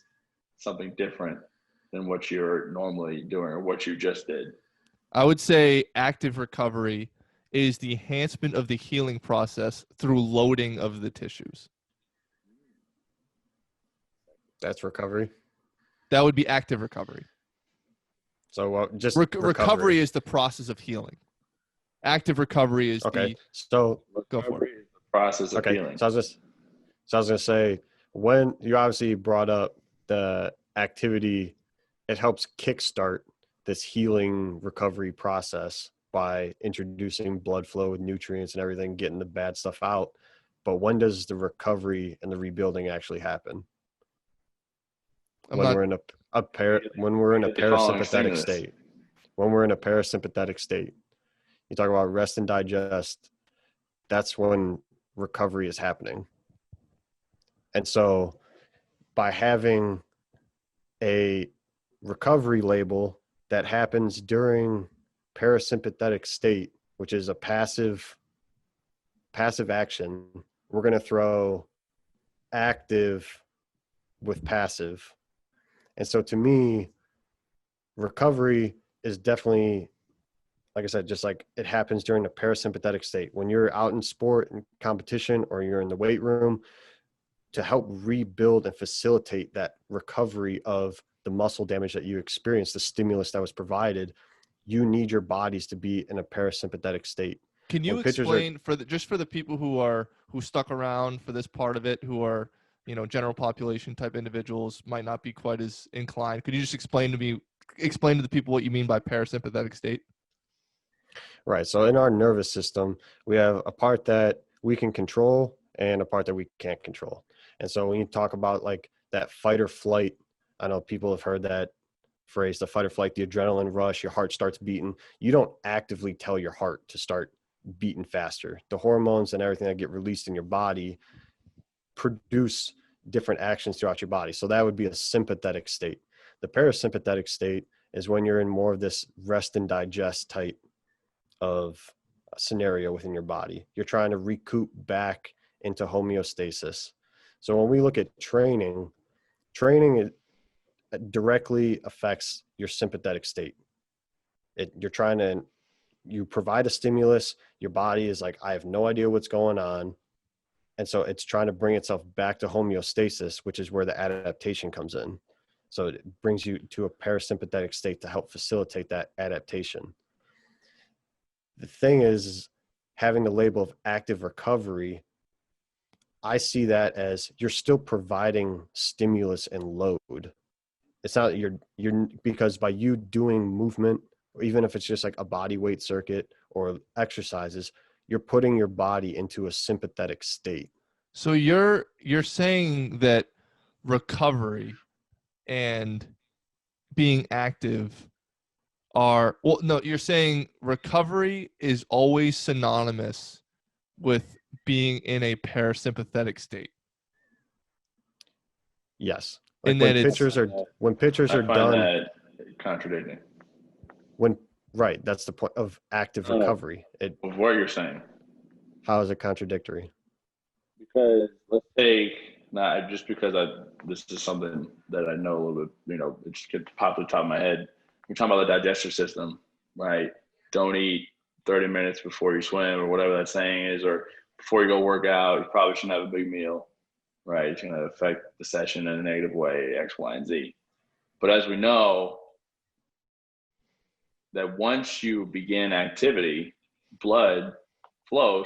something different than what you're normally doing or what you just did. I would say active recovery is the enhancement of the healing process through loading of the tissues. That's recovery? That would be active recovery. So just recovery is the process of healing. Active recovery is So go for it. Is the process of healing. So I was going to say, when you obviously brought up the activity, it helps kickstart this healing recovery process by introducing blood flow with nutrients and everything, getting the bad stuff out. But when does the recovery and the rebuilding actually happen? When we're in a parasympathetic state. When we're in a parasympathetic state. You talk about rest and digest. That's when recovery is happening. And so by having a recovery label that happens during parasympathetic state, which is a passive action, we're going to throw active with passive. And so to me, recovery is definitely, like I said, just like it happens during the parasympathetic state. When you're out in sport and competition, or you're in the weight room, to help rebuild and facilitate that recovery of the muscle damage that you experienced, the stimulus that was provided, you need your bodies to be in a parasympathetic state. Can you explain for the people who stuck around for this part of it, who are, general population type individuals, might not be quite as inclined. Could you just explain to the people what you mean by parasympathetic state? Right. So in our nervous system, we have a part that we can control and a part that we can't control. And so when you talk about like that fight or flight, I know people have heard that phrase, the fight or flight, the adrenaline rush, your heart starts beating. You don't actively tell your heart to start beating faster. The hormones and everything that get released in your body produce different actions throughout your body. So that would be a sympathetic state. The parasympathetic state is when you're in more of this rest and digest type of scenario within your body. You're trying to recoup back into homeostasis. So when we look at training it directly affects your sympathetic state. You provide a stimulus, your body is like, I have no idea what's going on. And so it's trying to bring itself back to homeostasis, which is where the adaptation comes in. So it brings you to a parasympathetic state to help facilitate that adaptation. The thing is, having the label of active recovery, I see that as you're still providing stimulus and load. It's not you're because by you doing movement, or even if it's just like a body weight circuit or exercises, you're putting your body into a sympathetic state. So you're saying that recovery and being active you're saying recovery is always synonymous with being in a parasympathetic state. Yes. Like when pitchers are done, that contradicting. Right, that's the point of active recovery. Of what you're saying. How is it contradictory? Because let's take just because this is something that I know a little bit. It just could pop to the top of my head. We're talking about the digestive system, right? Don't eat 30 minutes before you swim or whatever that saying is, or before you go work out. You probably shouldn't have a big meal, right? It's going to affect the session in a negative way, X, Y, and Z. But as we know, that once you begin activity, blood flow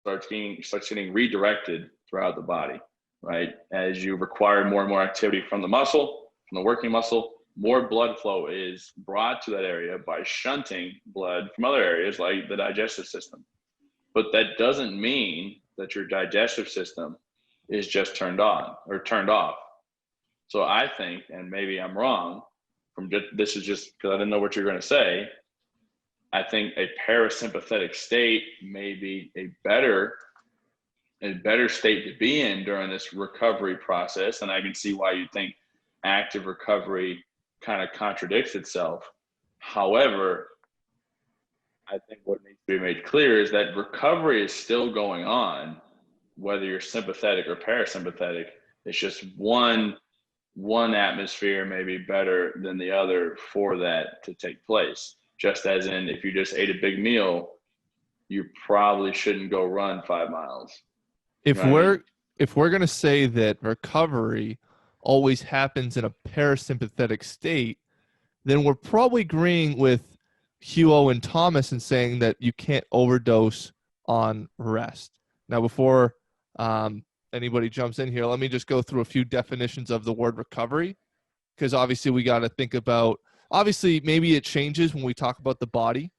starts getting redirected throughout the body, right? As you require more and more activity from the muscle, from the working muscle, more blood flow is brought to that area by shunting blood from other areas like the digestive system. But that doesn't mean that your digestive system is just turned on or turned off. So I think, and maybe I'm wrong, this is just because I didn't know what you're going to say, I think a parasympathetic state may be a better state to be in during this recovery process. And I can see why you think active recovery kind of contradicts itself. However, I think what needs to be made clear is that recovery is still going on, whether you're sympathetic or parasympathetic. It's just one atmosphere may be better than the other for that to take place. Just as in, if you just ate a big meal, you probably shouldn't go run 5 miles. If we're going to say that recovery always happens in a parasympathetic state, then we're probably agreeing with Hugo and Thomas in saying that you can't overdose on rest. Now, before anybody jumps in here, let me just go through a few definitions of the word recovery, because obviously we got to think about, maybe it changes when we talk about the body,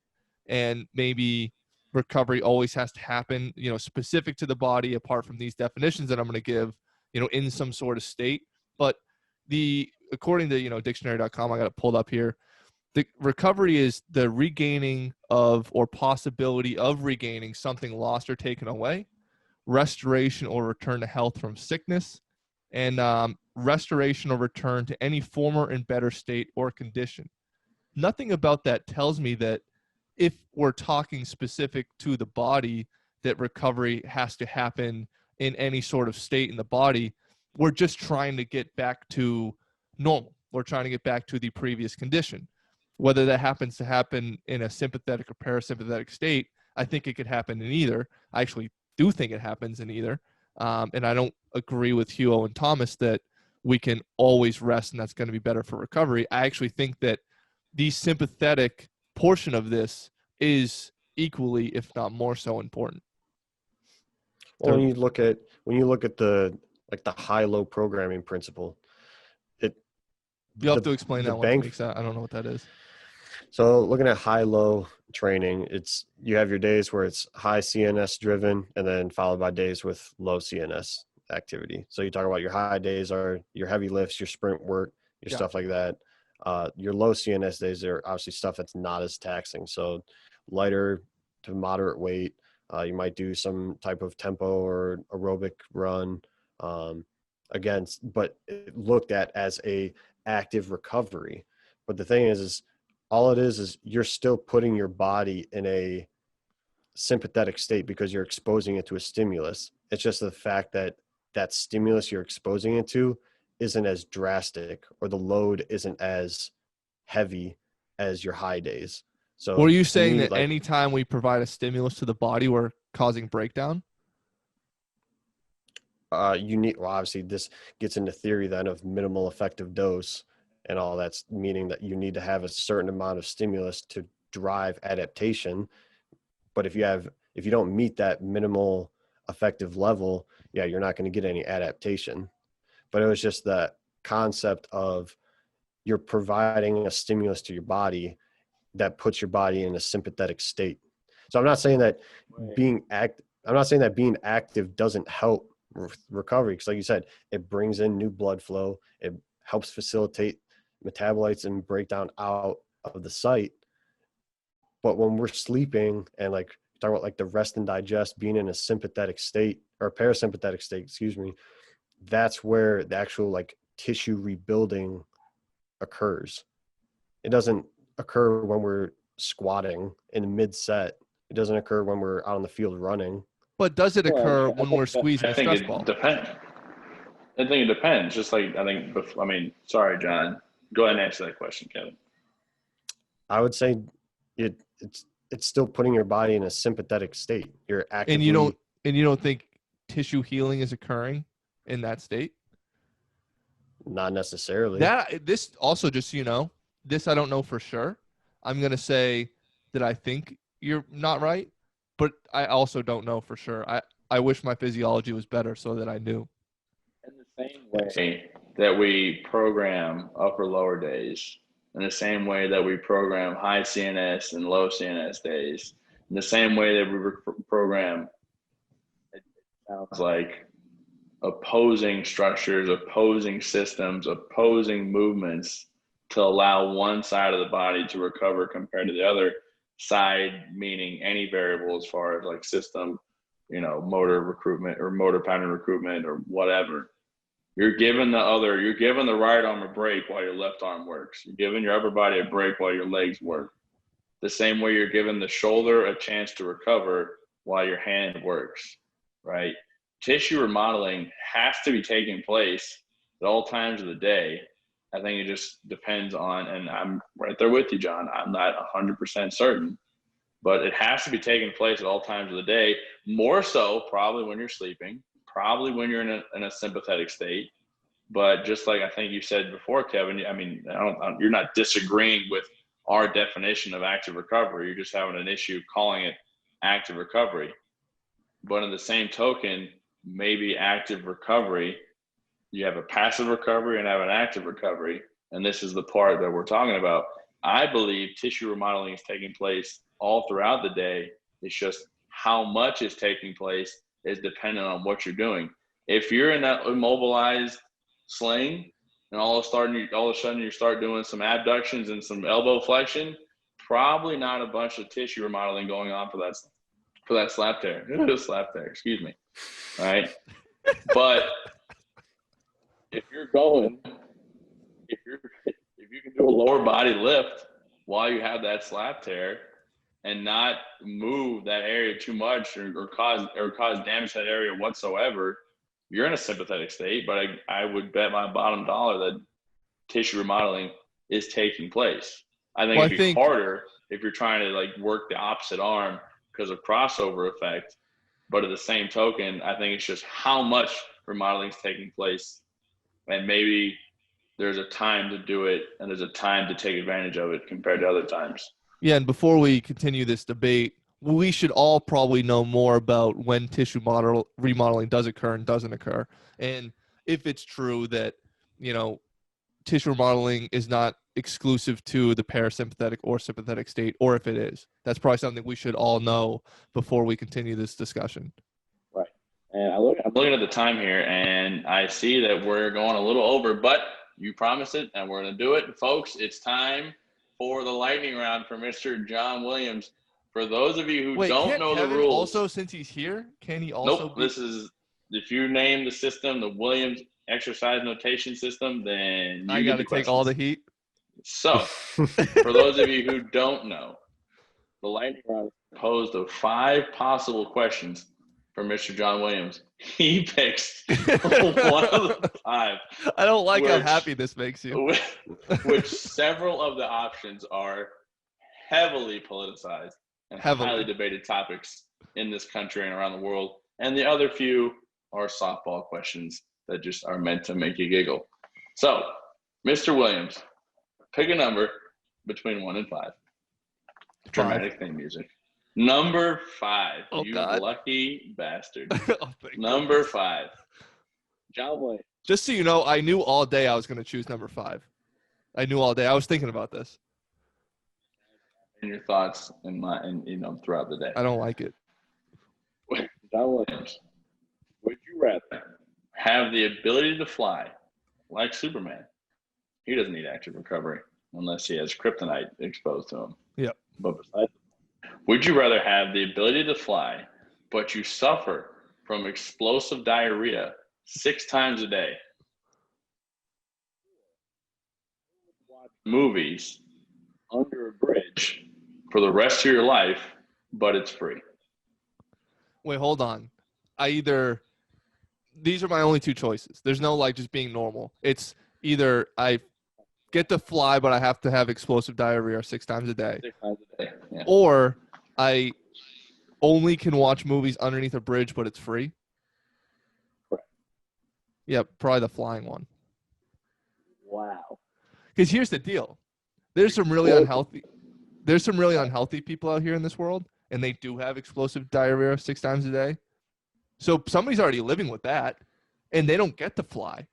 and maybe recovery always has to happen, specific to the body, apart from these definitions that I'm going to give, in some sort of state. But according to, dictionary.com, I got it pulled up here. The recovery is the regaining of or possibility of regaining something lost or taken away, restoration or return to health from sickness, and restoration or return to any former and better state or condition. Nothing about that tells me that if we're talking specific to the body, that recovery has to happen in any sort of state in the body. We're just trying to get back to normal. We're trying to get back to the previous condition. Whether that happens to happen in a sympathetic or parasympathetic state, I think it could happen in either. I actually do think it happens in either. And I don't agree with Hugo and Thomas that we can always rest and that's going to be better for recovery. I actually think that the sympathetic portion of this is equally, if not more so, important. Well, when you look at the high-low programming principle, you'll have to explain that one to me, because I don't know what that is. So looking at high-low training, you have your days where it's high CNS driven, and then followed by days with low CNS activity. So you talk about your high days are your heavy lifts, your sprint work, your stuff like that. Your low CNS days are obviously stuff that's not as taxing. So lighter to moderate weight. You might do some type of tempo or aerobic run. But it looked at as a active recovery. But the thing is all it is you're still putting your body in a sympathetic state because you're exposing it to a stimulus. It's just the fact that that stimulus you're exposing it to isn't as drastic, or the load isn't as heavy as your high days. So were you saying that anytime we provide a stimulus to the body, we're causing breakdown? Obviously this gets into theory then of minimal effective dose and all that's, meaning that you need to have a certain amount of stimulus to drive adaptation. But if you don't meet that minimal effective level, you're not going to get any adaptation. But it was just the concept of you're providing a stimulus to your body that puts your body in a sympathetic state. So I'm not saying that being active doesn't help recovery, because like you said, it brings in new blood flow. It helps facilitate metabolites and breakdown out of the site. But when we're sleeping and talking about the rest and digest, being in a sympathetic state or parasympathetic state, that's where the actual tissue rebuilding occurs. It doesn't occur when we're squatting in mid-set. It doesn't occur when we're out on the field running. But does it occur when we're squeezing a stress ball? Depends. I think it depends. Sorry, John. Go ahead and answer that question, Kevin. I would say it's still putting your body in a sympathetic state. You're actively, and you don't think tissue healing is occurring in that state? Not necessarily. This also, just so you know, this I don't know for sure. I'm going to say that I think you're not right, but I also don't know for sure. I wish my physiology was better so that I knew. In the same way, that we program upper lower days, in the same way that we program high CNS and low CNS days, in the same way that we program, it sounds like, opposing structures, opposing systems, opposing movements to allow one side of the body to recover compared to the other side, meaning any variable as far as like system, motor recruitment or motor pattern recruitment or whatever. You're giving the right arm a break while your left arm works. You're giving your upper body a break while your legs work. The same way you're giving the shoulder a chance to recover while your hand works, right? Tissue remodeling has to be taking place at all times of the day. I think it just depends on, and I'm right there with you, John. I'm not 100% certain, but it has to be taking place at all times of the day, more so probably when you're sleeping, probably when you're in a sympathetic state. But just like I think you said before, Kevin, I mean, you're not disagreeing with our definition of active recovery. You're just having an issue calling it active recovery. But in the same token, maybe active recovery, you have a passive recovery and have an active recovery. And this is the part that we're talking about. I believe tissue remodeling is taking place all throughout the day. It's just how much is taking place is dependent on what you're doing. If you're in that immobilized sling and all of a sudden you start doing some abductions and some elbow flexion, probably not a bunch of tissue remodeling going on for that slap tear. Slap tear, excuse me. All right. But if you can do a lower body lift while you have that slap tear and not move that area too much or cause damage to that area whatsoever, you're in a sympathetic state. But I would bet my bottom dollar that tissue remodeling is taking place. I think it'd be harder if you're trying to like work the opposite arm because of crossover effect. But at the same token, I think it's just how much remodeling is taking place. And maybe there's a time to do it and there's a time to take advantage of it compared to other times. Yeah, and before we continue this debate, we should all probably know more about when tissue remodeling does occur and doesn't occur. And if it's true that, tissue remodeling is not exclusive to the parasympathetic or sympathetic state, or if it is. That's probably something we should all know before we continue this discussion. Right. And I'm looking at the time here, and I see that we're going a little over, but you promised it, and we're going to do it. Folks, it's time for the lightning round for Mr. John Williams. For those of you who don't know the rules. Also, since he's here, can he also? Nope. This is, if you name the system the Williams exercise notation system, then I got to take all the heat. So, for those of you who don't know, the lightning round is composed of 5 possible questions for Mr. John Williams. He picks one of the 5. I don't like how happy this makes you. Which several of the options are heavily politicized and highly debated topics in this country and around the world. And the other few are softball questions that just are meant to make you giggle. So, Mr. Williams, pick a number between 1 and 5. Dramatic theme music. Number 5. Oh, you God. Lucky bastard. Number 5. John Williams. Just so you know, I knew all day I was going to choose number 5. I knew all day. I was thinking about this. And your thoughts throughout the day. I don't like it. John Williams, would you rather have the ability to fly like Superman? He doesn't need active recovery unless he has kryptonite exposed to him. Yep. But besides, would you rather have the ability to fly, but you suffer from explosive diarrhea 6 times a day? Watch movies under a bridge for the rest of your life, but it's free. Wait, hold on. These are my only 2 choices. There's no like just being normal. It's either I get to fly, but I have to have explosive diarrhea 6 times a day. 6 times a day. Yeah. Or I only can watch movies underneath a bridge, but it's free. Correct. Yeah, probably the flying one. Wow. Because here's the deal. There's some really unhealthy people out here in this world, and they do have explosive diarrhea 6 times a day. So somebody's already living with that, and they don't get to fly.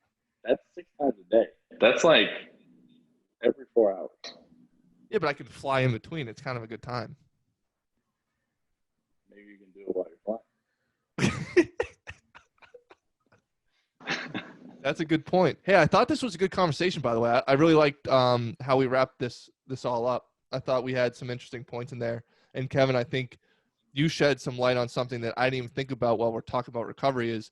That's 6 times a day. That's like every 4 hours. Yeah, but I can fly in between. It's kind of a good time. Maybe you can do it while you're flying. That's a good point. Hey, I thought this was a good conversation, by the way. I really liked how we wrapped this all up. I thought we had some interesting points in there. And Kevin, I think you shed some light on something that I didn't even think about while we're talking about recovery is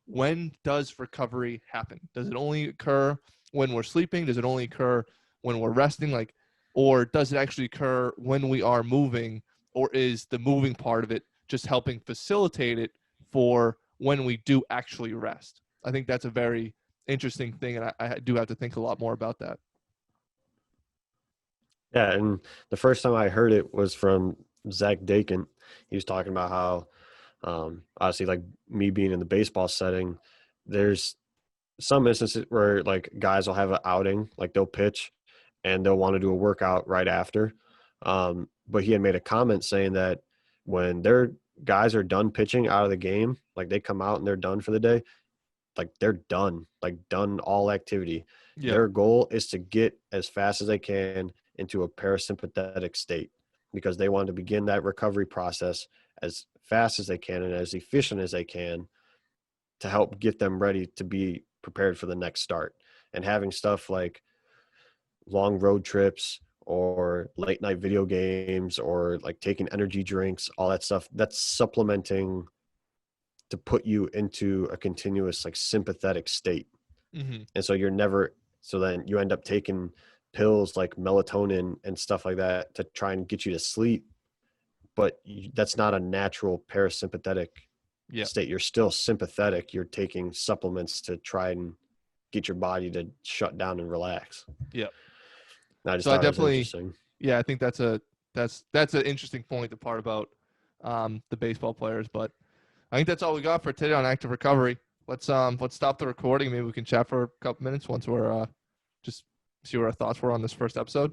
when does recovery happen? Does it only occur when we're sleeping? Does it only occur when we're resting? Or does it actually occur when we are moving? Or is the moving part of it just helping facilitate it for when we do actually rest? I think that's a very interesting thing, and I do have to think a lot more about that. Yeah, and the first time I heard it was from Zach Dakin. He was talking about how, obviously, like me being in the baseball setting, there's some instances where like guys will have an outing, like they'll pitch, and they'll want to do a workout right after. But he had made a comment saying that when their guys are done pitching out of the game, like they come out and they're done for the day, like they're done, like done all activity. Yeah. Their goal is to get as fast as they can into a parasympathetic state because they want to begin that recovery process as fast as they can and as efficient as they can to help get them ready to be prepared for the next start. And having stuff like long road trips or late night video games or like taking energy drinks, all that stuff, that's supplementing to put you into a continuous like sympathetic state. Mm-hmm. And so then you end up taking pills like melatonin and stuff like that to try and get you to sleep. But that's not a natural parasympathetic state. You're still sympathetic. You're taking supplements to try and get your body to shut down and relax. Yeah. I definitely, I think that's an interesting point, the part about the baseball players, but I think that's all we got for today on active recovery. Let's stop the recording. Maybe we can chat for a couple minutes once we're just see what our thoughts were on this first episode.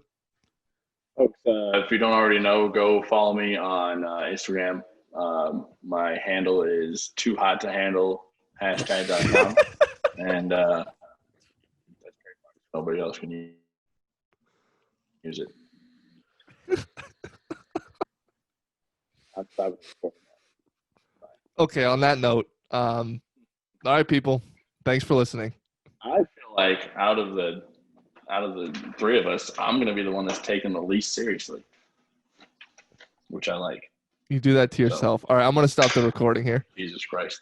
Folks, if you don't already know, go follow me on Instagram. My handle is too hot to handle #.com. And that's great. Nobody else can use it. Okay, on that note, all right, people, thanks for listening. I feel like out of the three of us, I'm going to be the one that's taken the least seriously, which I like. You do that to yourself. All right, I'm going to stop the recording here. Jesus Christ.